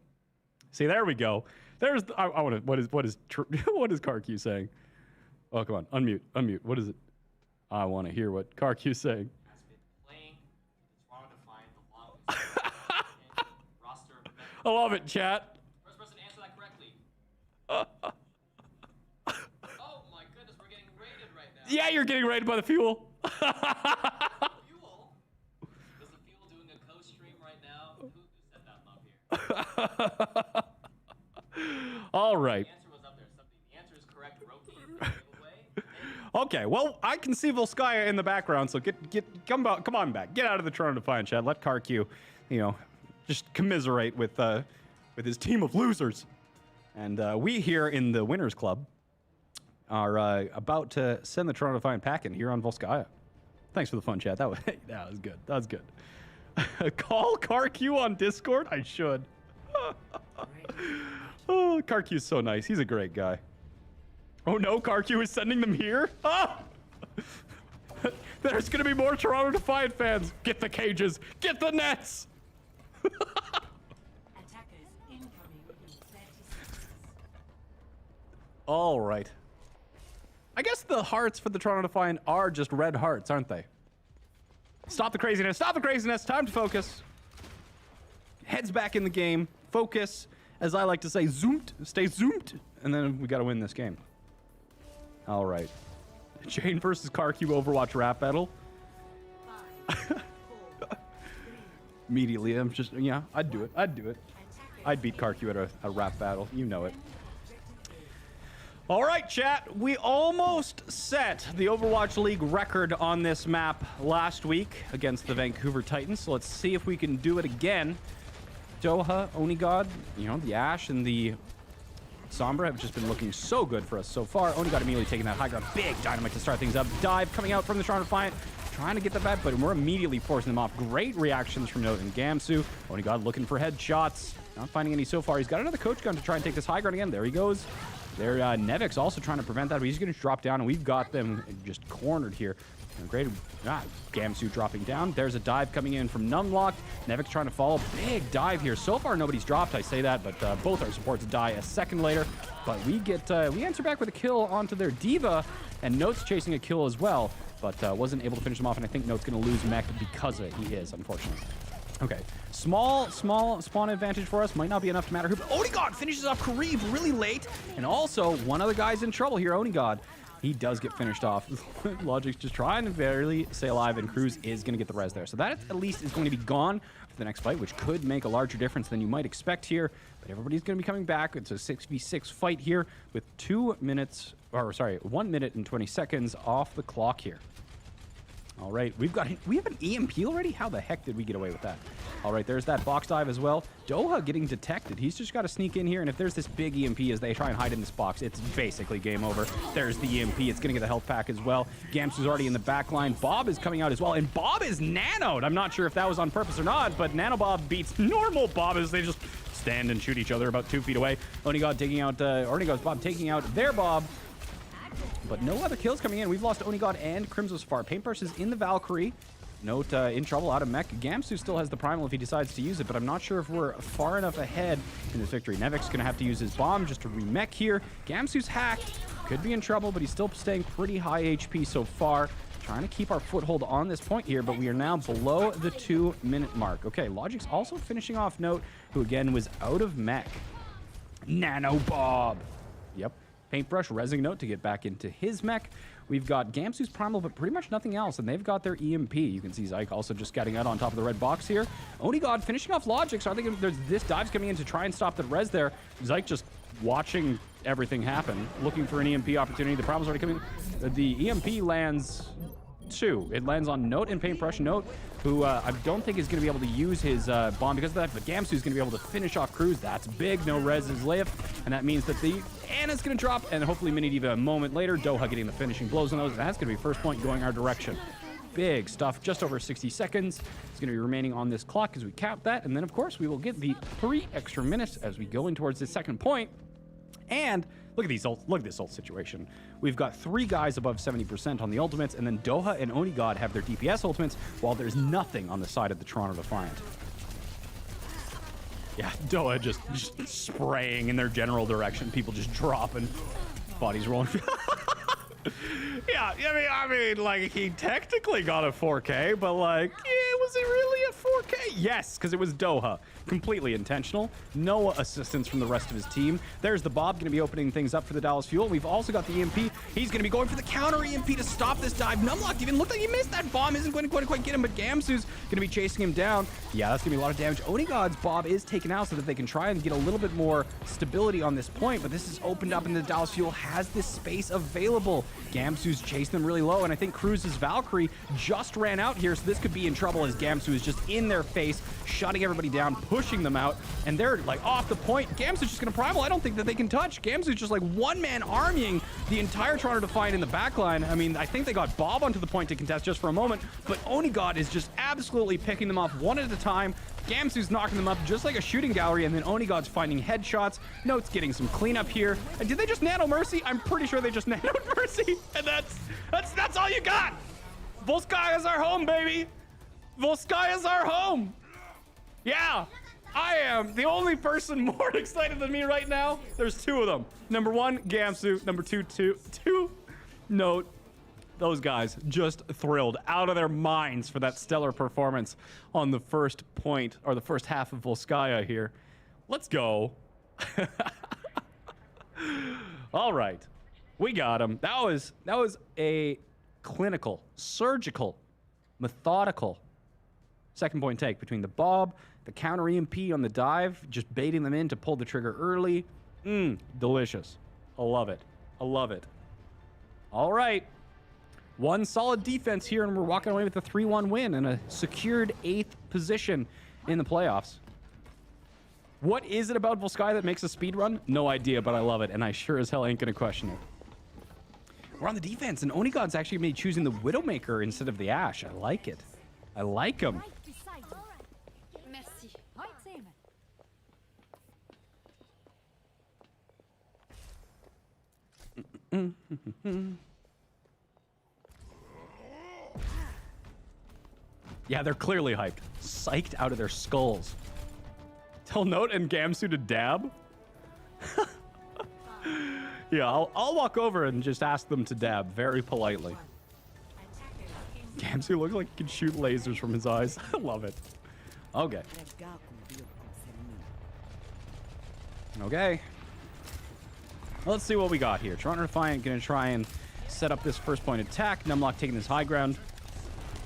See, there we go. There's, I want to, what is CarQ saying? Oh, come on. Unmute. What is it? I want to hear what CarQ's saying. Has been playing the Toronto Defiant the longest roster of members. I love it, chat. First person to answer that correctly. Oh my goodness, we're getting raided right now. Yeah, you're getting raided by the Fuel. Fuel? Is the Fuel doing a co-stream right now? Who said that love here? All right. The answer was up there. The answer is correct. Roki giveaway. Okay, well, I can see Volskaya in the background, so come on back. Get out of the Toronto Defiant chat. Let CarQ, just commiserate with his team of losers. And we here in the Winners Club are about to send the Toronto Defiant pack in here on Volskaya. Thanks for the fun, chat. That was good. That was good. Call CarQ on Discord? I should. Oh, CarQ's so nice. He's a great guy. Oh no, CarQ is sending them here? Ah! There's gonna be more Toronto Defiant fans. Get the cages. Get the nets. Attackers incoming in 30 seconds. All right. I guess the hearts for the Toronto Defiant are just red hearts, aren't they? Stop the craziness. Stop the craziness. Time to focus. Heads back in the game. Focus. As I like to say, zoomed. Stay zoomed. And then we got to win this game. All right. Jayne versus CarQ Overwatch rap battle. 5, 4, 3. Immediately, I'm just, yeah, I'd do it. I'd beat CarQ at a rap battle. You know it. All right, chat. We almost set the Overwatch League record on this map last week against the Vancouver Titans. So let's see if we can do it again. Doha, Onigod, the Ashe and the Sombra have just been looking so good for us so far. Onigod immediately taking that high ground. Big dynamite to start things up. Dive coming out from the Toronto Defiant. Trying to get the back, but we're immediately forcing them off. Great reactions from Note and Gamsu. Onigod looking for headshots. Not finding any so far. He's got another coach gun to try and take this high ground again. There he goes. There, Nevix also trying to prevent that, but he's going to drop down, and we've got them just cornered here. Great. Gamsu dropping down. There's a dive coming in from Numlocked. Nevix trying to follow. Big dive here. So far, nobody's dropped. I say that, but both our supports die a second later. But we answer back with a kill onto their Diva, and Note's chasing a kill as well. but wasn't able to finish him off, and I think Note's going to lose mech because of it. He is, unfortunately. Okay, small spawn advantage for us. Might not be enough to matter here, but Onigod finishes off Karib really late, and also one other guy's in trouble here, Onigod. He does get finished off. Logic's just trying to barely stay alive, and Cruz is going to get the res there. So that at least is going to be gone for the next fight, which could make a larger difference than you might expect here. But everybody's going to be coming back. It's a 6v6 fight here with 1 minute and 20 seconds off the clock here. All right, we have an EMP already? How the heck did we get away with that? All right, there's that box dive as well. Doha getting detected. He's just got to sneak in here, and if there's this big EMP as they try and hide in this box, it's basically game over. There's the EMP. It's going to get the health pack as well. Gamsu's already in the back line. Bob is coming out as well, and Bob is nanoed. I'm not sure if that was on purpose or not, but Nano Bob beats normal Bob as they just stand and shoot each other about 2 feet away. Onigod taking out, Onigod's Bob taking out their Bob. But no other kills coming in. We've lost Onigod and Crimso so far. Paintbrush is in the Valkyrie. Note in trouble out of mech. Gamsu still has the primal if he decides to use it, but I'm not sure if we're far enough ahead in this victory. Nevik's going to have to use his bomb just to remech here. Gamsu's hacked. Could be in trouble, but he's still staying pretty high HP so far. Trying to keep our foothold on this point here, but we are now below the 2-minute mark. Okay, Logic's also finishing off Note, who again was out of mech. Nano Bob. Yep. Paintbrush, resing Note to get back into his mech. We've got Gamsu's primal, but pretty much nothing else, and they've got their EMP. You can see Zyke also just scouting out on top of the red box here. Onigod finishing off Logic, so I think there's this dive's coming in to try and stop the res there. Zyke just watching everything happen, looking for an EMP opportunity. The primal's already coming. The EMP lands 2. It lands on Note and Paintbrush. Note, who I don't think is going to be able to use his bomb because of that, but Gamsu is going to be able to finish off Cruz. That's big. No res is left, and that means that the Anna's going to drop, and hopefully Mini Diva a moment later. Doha getting the finishing blows on those, and that's going to be first point going our direction. Big stuff. Just over 60 seconds is going to be remaining on this clock as we cap that, and then, of course, we will get the 3 extra minutes as we go in towards the second point. And look at these look at this ult situation. We've got 3 guys above 70% on the ultimates, and then Doha and Onigod have their DPS ultimates, while there's nothing on the side of the Toronto Defiant. Yeah, Doha just spraying in their general direction. People just dropping, bodies rolling. Yeah, I mean, like, he technically got a 4K, but, like, yeah, was it really a 4K? Yes, because it was Doha. Completely intentional. No assistance from the rest of his team. There's the Bob going to be opening things up for the Dallas Fuel. We've also got the EMP. He's going to be going for the counter EMP to stop this dive. Numlock even looked like he missed that bomb. Isn't going to quite get him, but Gamsu's going to be chasing him down. Yeah, that's going to be a lot of damage. Onigod's Bob is taken out so that they can try and get a little bit more stability on this point, but this is opened up and the Dallas Fuel has this space available. Gamsu's chasing them really low, and I think Cruz's Valkyrie just ran out here, so this could be in trouble as Gamsu is just in their face, shutting everybody down, pushing them out, and they're like off the point. Gamsu's just gonna primal. I don't think that they can touch. Gamsu's just like one-man arming the entire Toronto Defiant in the backline. I mean, I think they got Bob onto the point to contest just for a moment, but Onigod is just absolutely picking them off one at a time. Gamsu's knocking them up just like a shooting gallery, and then Onigod's finding headshots. Note's getting some cleanup here. And did they just nano Mercy? I'm pretty sure they just nanoed Mercy, and that's all you got. Volskaya is our home, baby. Volskaya is our home. Yeah, I am the only person more excited than me right now. There's 2 of them. Number 1, Gamsu. Number 2, Note. Those guys just thrilled out of their minds for that stellar performance on the first point, or the first half of Volskaya here. Let's go. All right. We got him. That was a clinical, surgical, methodical second point take between the Bob, the counter EMP on the dive, just baiting them in to pull the trigger early. Delicious. I love it. I love it. All right. 1 solid defense here, and we're walking away with a 3-1 win and a secured 8th position in the playoffs. What is it about Volskaya that makes a speed run? No idea, but I love it, and I sure as hell ain't gonna question it. We're on the defense, and Onigod's actually made choosing the Widowmaker instead of the Ashe. I like it. I like him. Merci. Yeah, they're clearly hyped. Psyched out of their skulls. Tell Note and Gamsu to dab? Yeah, I'll walk over and just ask them to dab very politely. Gamsu looks like he can shoot lasers from his eyes. I love it. Okay. Okay. Let's see what we got here. Toronto Defiant going to try and set up this first point attack. Numlock taking this high ground.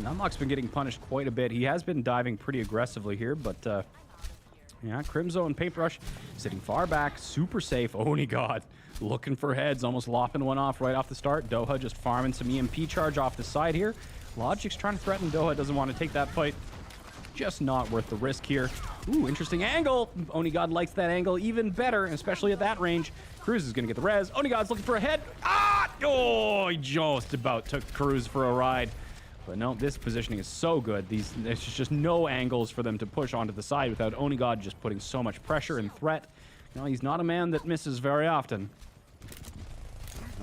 Numlock's been getting punished quite a bit. He has been diving pretty aggressively here, but yeah, Crimzo and Paintbrush sitting far back, super safe. Oni God looking for heads, almost lopping one off right off the start. Doha just farming some EMP charge off the side here. Logic's trying to threaten. Doha doesn't want to take that fight. Just not worth the risk here. Ooh, interesting angle. Oni God likes that angle even better, especially at that range. Cruz is going to get the res. Oni God's looking for a head. Ah! Oh, he just about took Cruz for a ride. But no, this positioning is so good. There's just no angles for them to push onto the side without Oni God just putting so much pressure and threat. You know, he's not a man that misses very often.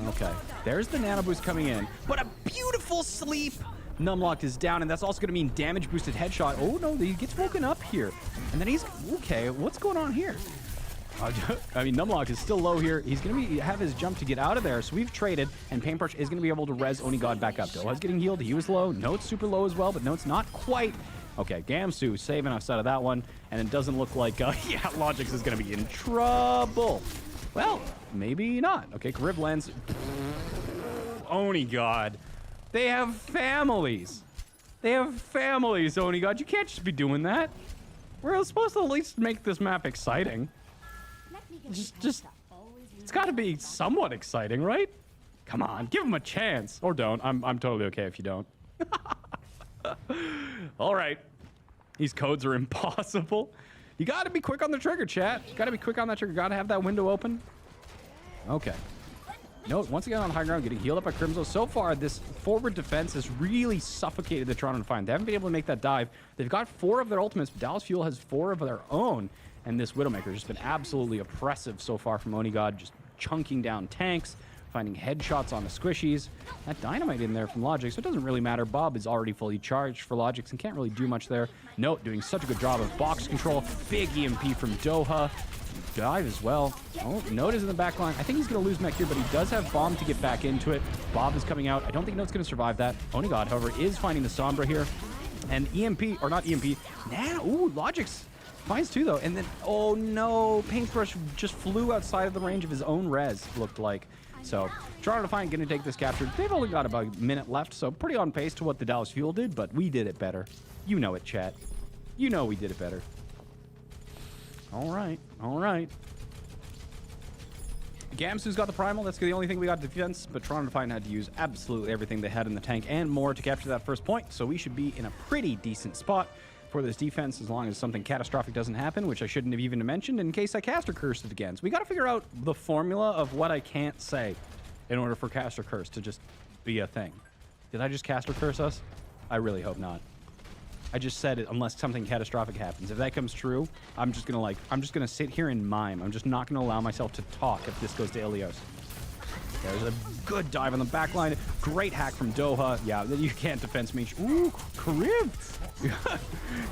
Okay, there's the nano boost coming in. But a beautiful sleep. Numlock is down, and that's also going to mean damage boosted headshot. Oh no, he gets woken up here. And then he's, okay, what's going on here? I mean, Numlock is still low here. He's going to have his jump to get out of there. So we've traded, and Paintbrush is going to be able to res Oni God back up. Doha's getting healed. He was low. Note's super low as well, but Note's not quite. Okay, Gamsu saving us out of that one, and it doesn't look like, yeah, Logix is going to be in trouble. Well, maybe not. Okay, Kariv lands. Oni God. They have families. They have families, Oni God. You can't just be doing that. We're supposed to at least make this map exciting. Just it's got to be somewhat exciting, right? Come on, give him a chance. Or don't. I'm totally okay if you don't. All right. These codes are impossible. You got to be quick on the trigger, chat. You got to be quick on that trigger. Got to have that window open. Okay. Note, once again on high ground, getting healed up by Crimzo. So far, this forward defense has really suffocated the Toronto Defiant. They haven't been able to make that dive. They've got 4 of their ultimates, but Dallas Fuel has 4 of their own. And this Widowmaker has just been absolutely oppressive so far from Oni God, just chunking down tanks, finding headshots on the squishies. That dynamite in there from Logix, so it doesn't really matter. Bob is already fully charged for Logix and can't really do much there. Note doing such a good job of box control. Big EMP from Doha. Dive as well. Oh, Note is in the back line. I think he's going to lose mech here, but he does have Bomb to get back into it. Bob is coming out. I don't think Note's going to survive that. Oni God, however, is finding the Sombra here. And EMP, or not EMP, Nano. Ooh, Logix finds 2 though. And then, oh no, Paintbrush just flew outside of the range of his own res, looked like. So, Toronto Defiant going to take this capture. They've only got about a minute left, so pretty on pace to what the Dallas Fuel did, but we did it better. You know it, chat. You know we did it better. All right, all right. Gamsu's got the primal. That's the only thing we got defense, but Toronto Defiant had to use absolutely everything they had in the tank and more to capture that first point, so we should be in a pretty decent spot for this defense as long as something catastrophic doesn't happen, which I shouldn't have even mentioned in case I caster cursed it again. So we got to figure out the formula of what I can't say in order for caster curse to just be a thing. Did I just caster curse us? I really hope not. I just said it unless something catastrophic happens. If that comes true, I'm just gonna sit here and mime. I'm just not gonna allow myself to talk if this goes to Ilios. There's a good dive on the back line. Great hack from Doha. Yeah, you can't defense me. Ooh, Kariv.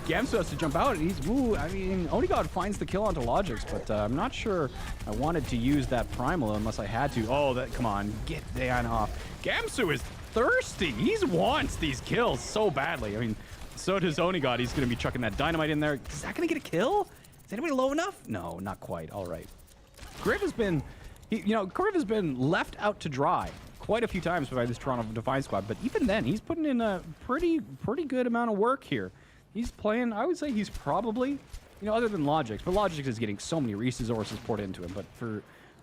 Gamsu has to jump out. He's, ooh, I mean, Oni God finds the kill onto Logix, but I'm not sure I wanted to use that primal unless I had to. Oh, that, come on, get Diana off. Gamsu is thirsty. He wants these kills so badly. I mean, so does Oni God. He's going to be chucking that dynamite in there. Is that going to get a kill? Is anybody low enough? No, not quite. All right. Kariv has been, Kariv has been left out to dry quite a few times by this Toronto Defiant squad, but even then, he's putting in a pretty good amount of work here. He's playing, I would say he's probably, other than Logix, but Logix is getting so many resources poured into him, but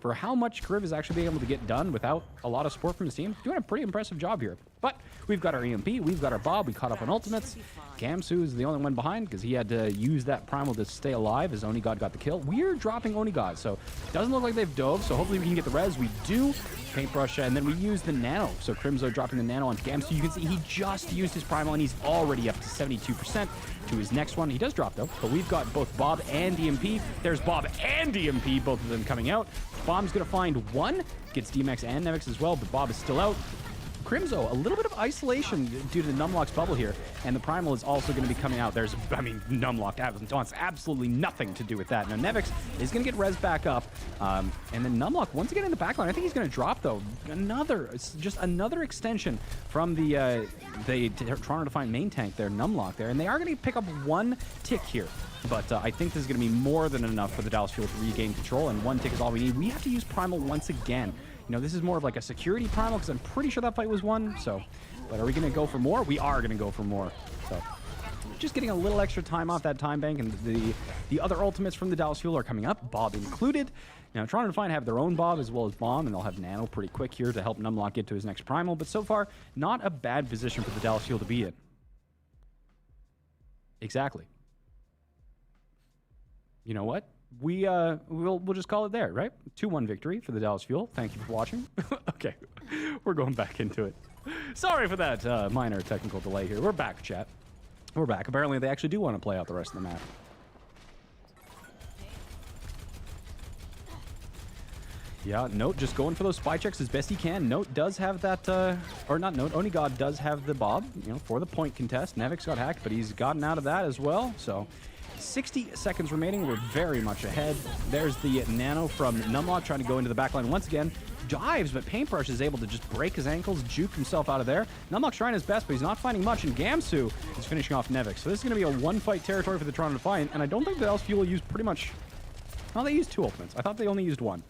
for how much Kariv is actually being able to get done without a lot of support from his team, doing a pretty impressive job here. But we've got our EMP, we've got our Bob, we caught up on ultimates. Gamsu is the only one behind because he had to use that primal to stay alive as Oni God got the kill. We're dropping Oni God, so it doesn't look like they've dove, so hopefully we can get the res. We do. Paintbrush, and then we use the nano. So Crimzo dropping the nano on Gamsu. You can see he just used his primal and he's already up to 72% to his next one. He does drop though, but we've got both Bob and EMP. There's Bob and EMP, both of them coming out. Bomb's gonna find one, gets DMX and Nemix as well, but Bob is still out. Crimzo, a little bit of isolation due to Numlock's bubble here, and the Primal is also going to be coming out. Numlock wants absolutely nothing to do with that. Now, Nevix is going to get res back up, and then Numlock, once again in the backline, I think he's going to drop, though. Just another extension from the Toronto Defiant main tank there, Numlock there, and they are going to pick up one tick here. But I think this is going to be more than enough for the Dallas Fuel to regain control, and one tick is all we need. We have to use Primal once again. You know, this is more of like a security Primal, because I'm pretty sure that fight was won, so... But are we going to go for more? We are going to go for more, so... Just getting a little extra time off that time bank, and the other ultimates from the Dallas Fuel are coming up, Bob included. Now, Toronto Defiant have their own Bob as well as Bomb, and they'll have Nano pretty quick here to help Numlock get to his next Primal, but so far, not a bad position for the Dallas Fuel to be in. Exactly. You know what? We'll just call it there, right? 2-1 victory for the Dallas Fuel. Thank you for watching. Okay, we're going back into it. Sorry for that minor technical delay here. We're back, chat. We're back. Apparently, they actually do want to play out the rest of the map. Yeah, Note just going for those spy checks as best he can. Note does have that, or not Note, Onigod does have the Bob, you know, for the point contest. Nevix got hacked, but he's gotten out of that as well, so... 60 seconds remaining. We're very much ahead. There's the Nano from Numlock trying to go into the backline once again. Dives, but Paintbrush is able to just break his ankles, juke himself out of there. Numlock's trying his best, but he's not finding much, and Gamsu is finishing off Nevix. So this is going to be a one-fight territory for the Toronto Defiant, and I don't think the Dallas Fuel used pretty much... Well, they used 2 ultimates. I thought they only used 1.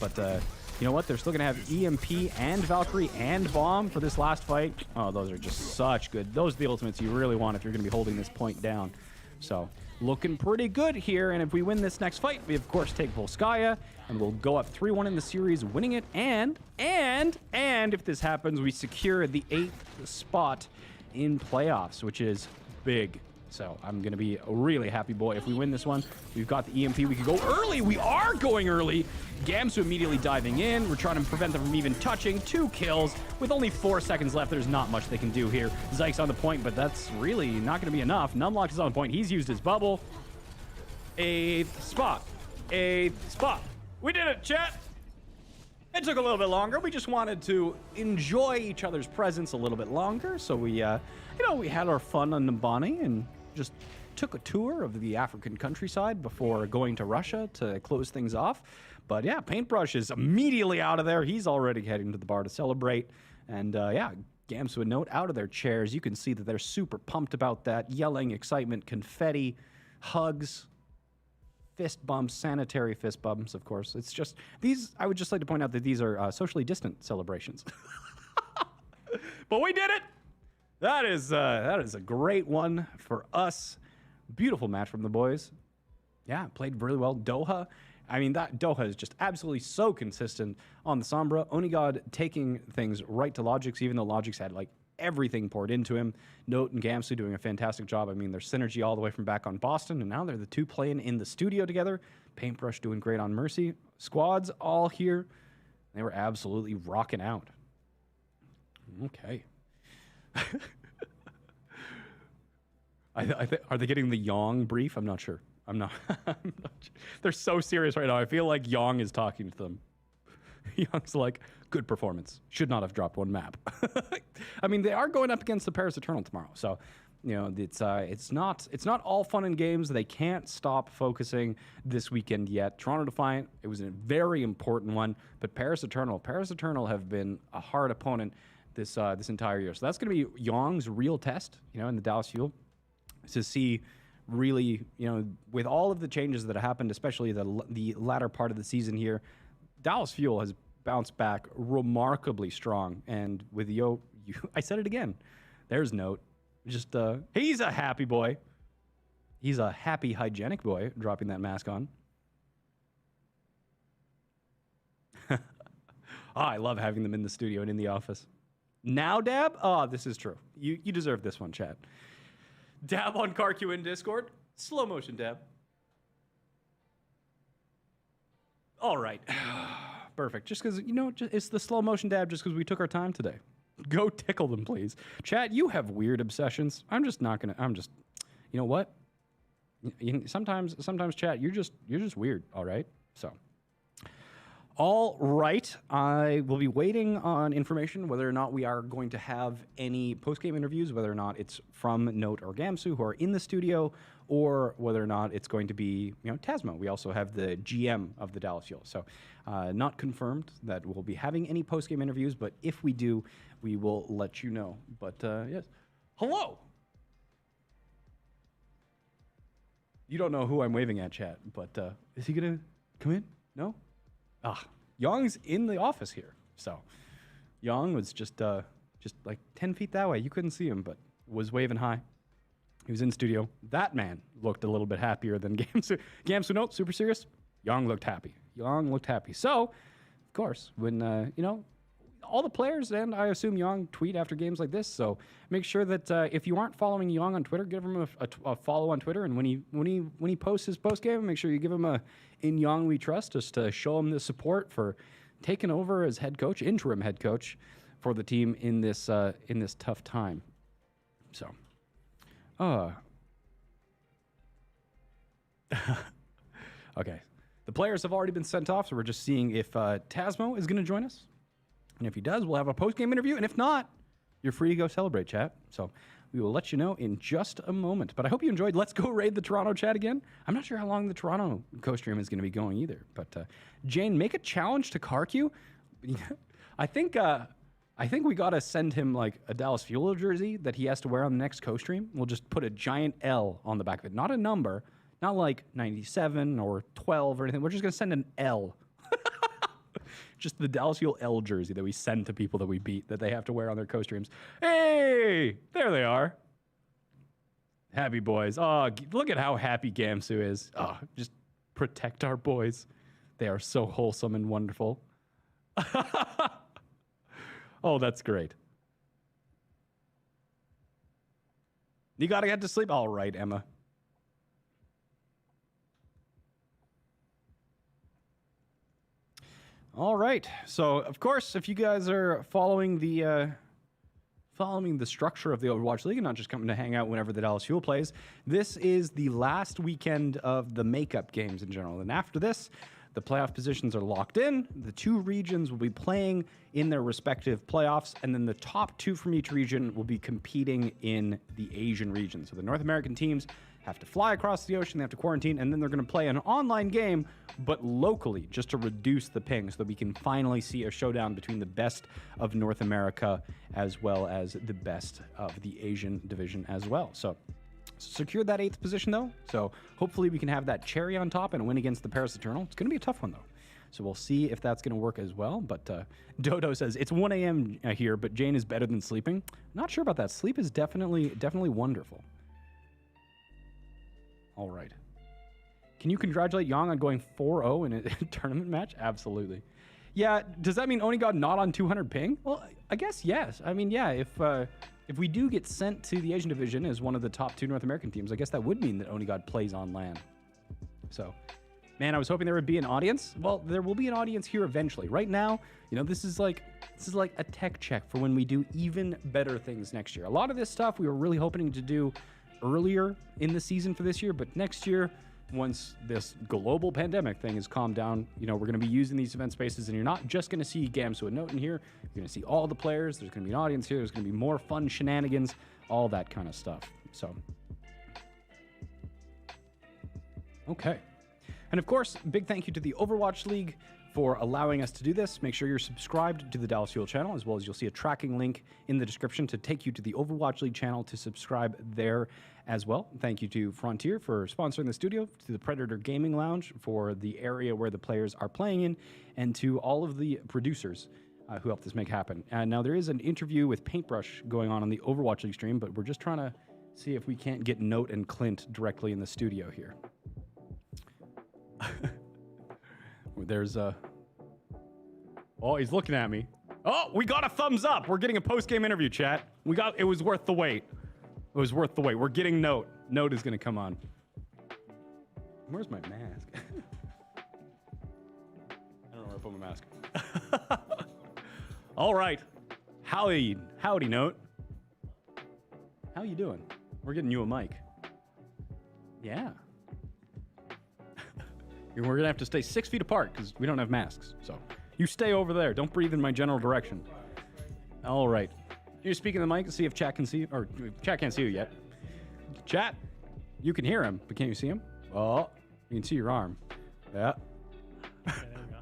But, you know what? They're still going to have EMP and Valkyrie and Bomb for this last fight. Oh, those are just such good... Those are the ultimates you really want if you're going to be holding this point down. So... looking pretty good here, and if we win this next fight, we of course take Volskaya, and we'll go up 3-1 in the series, winning it, and if this happens, we secure the 8th spot in playoffs, which is big. So I'm going to be a really happy boy if we win this one. We've got the EMP. We can go early. We are going early. Gamsu immediately diving in. We're trying to prevent them from even touching. 2 kills. With only 4 seconds left, there's not much they can do here. Zyke's on the point, but that's really not going to be enough. Numlock is on the point. He's used his bubble. 8th spot. 8th spot. We did it, chat. It took a little bit longer. We just wanted to enjoy each other's presence a little bit longer. So we, you know, we had our fun on Nambani and just took a tour of the African countryside before going to Russia to close things off. But yeah, Paintbrush is immediately out of there. He's already heading to the bar to celebrate. And yeah, Gamsu and Note out of their chairs. You can see that they're super pumped about that. Yelling, excitement, confetti, hugs, fist bumps, sanitary fist bumps, of course. It's just, these, I would just like to point out that these are socially distant celebrations. But we did it! That is a great one for us. Beautiful match from the boys. Yeah, played really well. Doha, I mean, that Doha is just absolutely so consistent on the Sombra. Onigod taking things right to Logix, even though Logix had like everything poured into him. Note and Gamsu doing a fantastic job. I mean, their synergy all the way from back on Boston, and now they're the 2 playing in the studio together. Paintbrush doing great on Mercy. Squads all here. They were absolutely rocking out. Okay. Are they getting the Yong brief? I'm not sure. I'm not sure. They're so serious right now. I feel like Yong is talking to them. Yong's like, good performance. Should not have dropped 1 map. I mean, they are going up against the Paris Eternal tomorrow, so you know it's not all fun and games. They can't stop focusing this weekend yet. Toronto Defiant, it was a very important one, but Paris Eternal have been a hard opponent this entire year. So that's going to be Yong's real test, you know, in the Dallas Fuel, to see really, you know, with all of the changes that have happened, especially the latter part of the season here, Dallas Fuel has bounced back remarkably strong. And with I said it again. There's Note. Just he's a happy boy. He's a happy, hygienic boy dropping that mask on. I love having them in the studio and in the office. Now, Dab? Oh, this is true. You deserve this one, chat. Dab on CarQ in Discord. Slow motion dab. All right. Perfect. Just because, you know, it's the slow motion dab just because we took our time today. Go tickle them, please. Chat, you have weird obsessions. I'm just, you know what? Sometimes, chat, you're just weird, all right? So. All right. I will be waiting on information whether or not we are going to have any post-game interviews, whether or not it's from Note or Gamsu who are in the studio, or whether or not it's going to be, Tasmo. We also have the GM of the Dallas Fuel. So not confirmed that we'll be having any post-game interviews, but if we do, we will let you know. But yes. Hello! You don't know who I'm waving at, chat, but is he going to come in? No? Yong's in the office here. So Yong was just like 10 feet that way. You couldn't see him, but was waving hi. He was in studio. That man looked a little bit happier than Gamsu. Gamsu, no, super serious. Yong looked happy. So, of course, when, all the players and I assume Yong tweet after games like this. So make sure that if you aren't following Yong on Twitter, give him a follow on Twitter. And when he posts his post game, make sure you give him a "In Yong We Trust" just to show him the support for taking over as head coach, interim head coach for the team in this tough time. So, okay, the players have already been sent off, so we're just seeing if Tasmo is going to join us. And if he does, we'll have a post-game interview. And if not, you're free to go celebrate, chat. So we will let you know in just a moment. But I hope you enjoyed. Let's go raid the Toronto chat again. I'm not sure how long the Toronto co-stream is going to be going either. But Jayne, make a challenge to Karq. I think we got to send him like a Dallas Fuel jersey that he has to wear on the next co-stream. We'll just put a giant L on the back of it. Not a number. Not like 97 or 12 or anything. We're just going to send an L. Just the Dallas Fuel L jersey that we send to people that we beat that they have to wear on their co-streams. Hey, there they are. Happy boys. Oh, look at how happy Gamsu is. Oh, just protect our boys. They are so wholesome and wonderful. Oh, that's great. You got to get to sleep? All right, Emma. All right. So, of course, if you guys are following the structure of the Overwatch League and not just coming to hang out whenever the Dallas Fuel plays, this is the last weekend of the makeup games in general. And after this, the playoff positions are locked in. The two regions will be playing in their respective playoffs, and then the top two from each region will be competing in the Asian region. So the North American teams have to fly across the ocean, they have to quarantine, and then they're going to play an online game, but locally, just to reduce the ping so that we can finally see a showdown between the best of North America as well as the best of the Asian division as well. So secured that 8th position, though, so hopefully we can have that cherry on top and win against the Paris Eternal. It's going to be a tough one, though. So we'll see if that's going to work as well. But Dodo says, it's 1 a.m. here, but Jayne is better than sleeping. Not sure about that. Sleep is definitely wonderful. All right. Can you congratulate Yong on going 4-0 in a tournament match? Absolutely. Yeah, does that mean Onigod not on 200 ping? Well, I guess yes. I mean, yeah, if we do get sent to the Asian division as one of the top 2 North American teams, I guess that would mean that Onigod plays on LAN. So, man, I was hoping there would be an audience. Well, there will be an audience here eventually. Right now, this is like a tech check for when we do even better things next year. A lot of this stuff we were really hoping to do earlier in the season for this year, but next year, once this global pandemic thing is calmed down, we're going to be using these event spaces, and you're not just going to see Gamsu and Note in here. You're going to see all the players. There's going to be an audience here. There's going to be more fun shenanigans, all that kind of stuff. So, okay. And of course, big thank you to the Overwatch League for allowing us to do this. Make sure you're subscribed to the Dallas Fuel channel, as well as you'll see a tracking link in the description to take you to the Overwatch League channel to subscribe there as well. Thank you to Frontier for sponsoring the studio, to the Predator Gaming Lounge for the area where the players are playing in, and to all of the producers who helped this make happen. And now there is an interview with Paintbrush going on the Overwatch League stream, but we're just trying to see if we can't get Note and Clint directly in the studio here. There's oh, he's looking at me. Oh, we got a thumbs up. We're getting a post-game interview, chat. It was worth the wait. It was worth the wait. We're getting Note. Note is going to come on. Where's my mask? I don't know where I put my mask. All right. Howdy, Note. How you doing? We're getting you a mic. Yeah. We're going to have to stay 6 feet apart because we don't have masks. So you stay over there. Don't breathe in my general direction. All right. You're speaking to the mic to see if chat can see you, or chat can't see you yet. Chat, you can hear him, but can't you see him? Oh, you can see your arm. Yeah. Okay, there we go.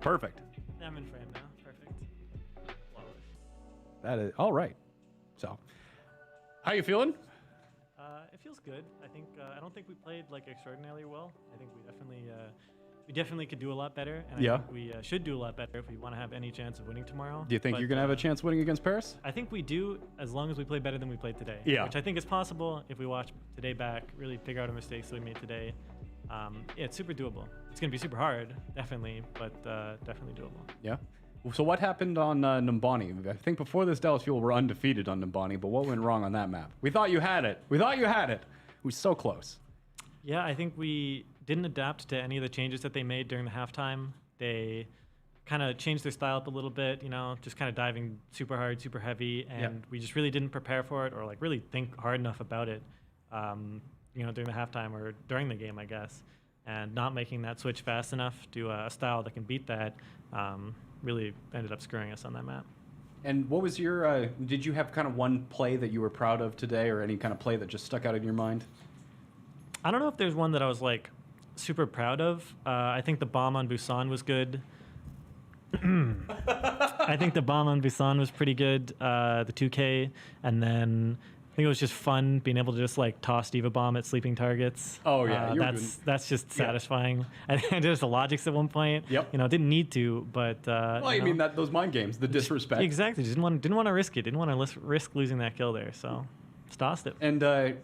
Perfect. I'm in frame now. Perfect. Flawless. That is all right. So, how you feeling? It feels good. I think I don't think we played like extraordinarily well. I think we definitely could do a lot better, and Yeah. I think we should do a lot better if we want to have any chance of winning tomorrow. Do you think But, you're gonna have a chance winning against Paris? I think we do, as long as we play better than we played today. Yeah. Which I think is possible if we watch today back, really figure out our mistakes that we made today. Yeah, it's super doable. It's gonna be super hard, definitely, but definitely doable. Yeah. So what happened on Numbani? I think before this Dallas Fuel were undefeated on Numbani, but what went wrong on that map? We thought you had it. We thought you had it. We were so close. Yeah, I think we didn't adapt to any of the changes that they made during the halftime. They kind of changed their style up a little bit, you know, just kind of diving super hard, super heavy, and we just really didn't prepare for it or like really think hard enough about it, you know, during the halftime or during the game, I guess. And not making that switch fast enough to a style that can beat that really ended up screwing us on that map. And what was your, did you have kind of one play that you were proud of today or any kind of play that just stuck out in your mind? I don't know if there's one that I was like super proud of. I think the bomb on Busan was good. I think the bomb on Busan was pretty good, the 2K. And then I think it was just fun being able to just like toss Diva Bomb at sleeping targets. Oh, yeah. That's just satisfying. And there's the logics at one point. Yep. You know, didn't need to, but Well, I mean those mind games, the disrespect. Exactly. Didn't want to risk it. Didn't want to risk losing that kill there. So just tossed it. And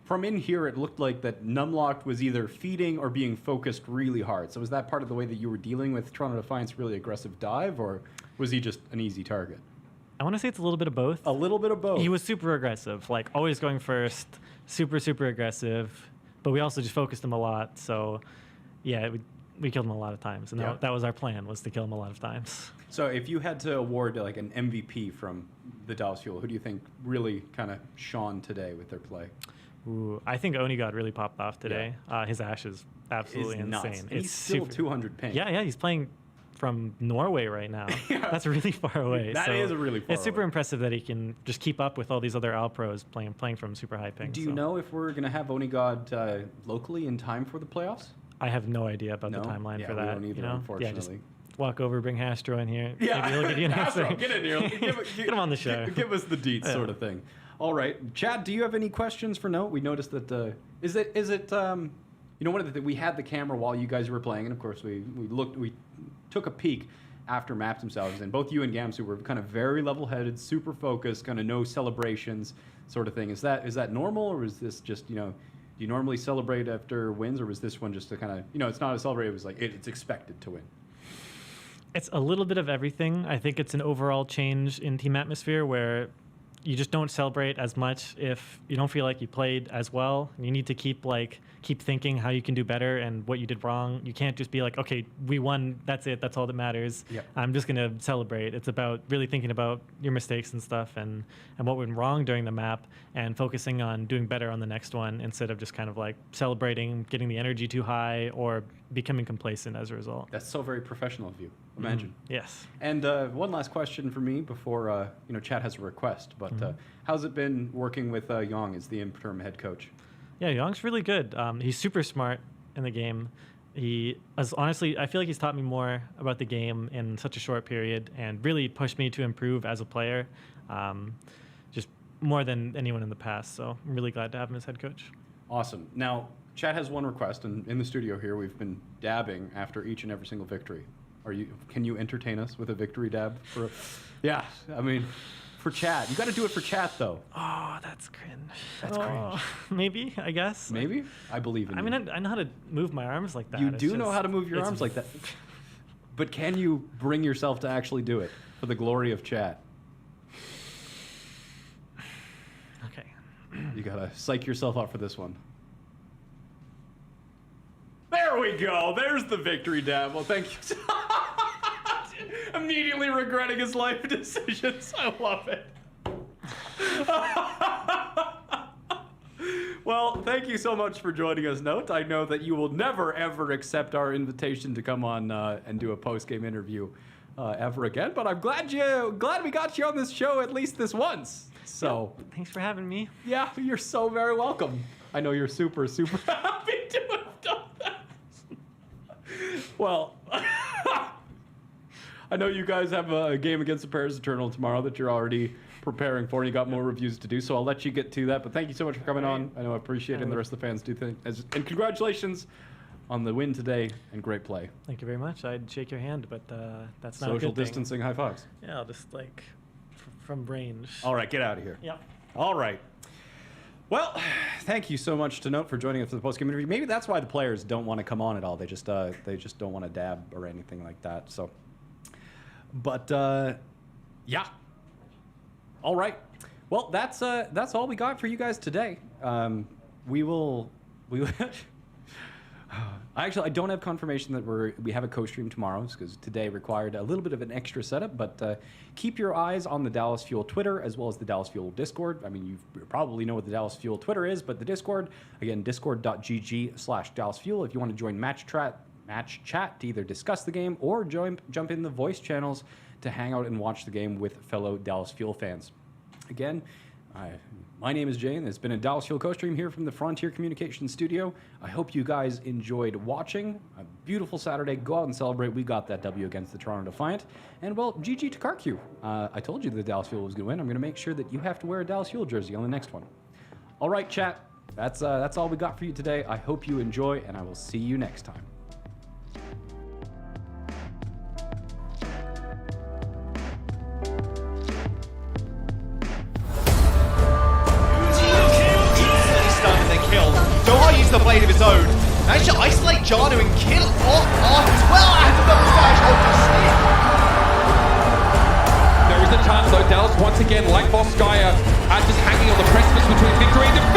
from in here, it looked like that Numlocked was either feeding or being focused really hard. So was that part of the way that you were dealing with Toronto Defiant's really aggressive dive, or was he just an easy target? I want to say it's a little bit of both. A little bit of both. He was super aggressive, like always going first, super, super aggressive. But we also just focused him a lot. So, yeah, we killed him a lot of times. And that was our plan, was to kill him a lot of times. So if you had to award like an MVP from the Dallas Fuel, who do you think really kind of shone today with their play? Ooh, I think Onigod really popped off today. His Ash is absolutely It's nuts. insane. And he's still 200 ping. Yeah, he's playing from Norway right now. That's really far away. That is really far It's super away. impressive that he can just keep up with all these other Al pros playing from super high ping. Do you know if we're going to have Onigod locally in time for the playoffs? I have no idea about No? the timeline Yeah, for we that. don't either, you know? unfortunately. Yeah, just walk over, bring Hastro in here. Yeah, Maybe he'll give you an answer. Astro, get in here. Get him on the show. Give us the deets, sort of thing. All right, Chad, do you have any questions for Note? We noticed that is it you know, one of the we had the camera while you guys were playing, and of course we took a peek after maps themselves, and both you and Gamsu were kind of very level-headed, super focused, kind of no celebrations sort of thing. Is that normal, or is this just, you know, do you normally celebrate after wins, or was this one just to kind of, you know, it's not a celebrate, it was like it's expected to win? It's a little bit of everything. I think it's an overall change in team atmosphere where you just don't celebrate as much if you don't feel like you played as well. You need to keep thinking how you can do better and what you did wrong. You can't just be like, okay, we won, that's it, that's all that matters. Yep. I'm just gonna celebrate. It's about really thinking about your mistakes and stuff and what went wrong during the map and focusing on doing better on the next one instead of just kind of like celebrating, getting the energy too high or becoming complacent as a result. That's so very professional of you. Imagine. Yes. And one last question for me before you know, Chad has a request. But how's it been working with Yong as the interim head coach? Yeah, Young's really good. He's super smart in the game. Honestly, I feel like he's taught me more about the game in such a short period and really pushed me to improve as a player, just more than anyone in the past. So I'm really glad to have him as head coach. Awesome. Now, Chad has one request, and in the studio here, we've been dabbing after each and every single victory. Can you entertain us with a victory dab? Yeah, I mean, for chat. You got to do it for chat, though. Oh, that's cringe. That's cringe. Maybe, I guess. Maybe? I believe in you. I mean, I know how to move my arms like that. You It's do know just- how to move your it's- arms like that. But can you bring yourself to actually do it for the glory of chat? Okay. You got to psych yourself up for this one. There we go. There's the victory dab. Well, thank you. Immediately regretting his life decisions. I love it. Well, thank you so much for joining us, Note. I know that you will never, ever accept our invitation to come on and do a post-game interview ever again. But I'm glad we got you on this show at least this once. So Thanks for having me. yeah, you're so very welcome. I know you're super, super happy to have done that. Well, I know you guys have a game against the Paris Eternal tomorrow that you're already preparing for, and you got more reviews to do, so I'll let you get to that. But thank you so much for coming on. I know I appreciate it, and the rest of the fans do think. And congratulations on the win today, and great play. Thank you very much. I'd shake your hand, but that's not a Social good thing. distancing high fives. Yeah, I'll just like from range. All right, get out of here. Yep. All right. Well, thank you so much to Note for joining us for the post-game interview. Maybe that's why the players don't want to come on at all. They just don't want to dab or anything like that. So, but yeah. All right. Well, that's all we got for you guys today. We will. Actually, I don't have confirmation that we have a co-stream tomorrow because today required a little bit of an extra setup. But keep your eyes on the Dallas Fuel Twitter as well as the Dallas Fuel Discord. I mean, you probably know what the Dallas Fuel Twitter is, but the Discord, again, discord.gg/Dallas Fuel. If you want to join match chat to either discuss the game or jump in the voice channels to hang out and watch the game with fellow Dallas Fuel fans. Again, my name is Jayne. It's been a Dallas Fuel co-stream here from the Frontier Communications Studio. I hope you guys enjoyed watching. A beautiful Saturday. Go out and celebrate. We got that W against the Toronto Defiant. And, well, GG to CarQ. I told you the Dallas Fuel was going to win. I'm going to make sure that you have to wear a Dallas Fuel jersey on the next one. All right, chat. That's all we got for you today. I hope you enjoy, and I will see you next time. The blade of his own. Managed to isolate Janu and kill off Ark as well, and the double dash over Stick. There is a chance though, Dallas once again, like Volskaya, just hanging on the precipice between victory and defeat.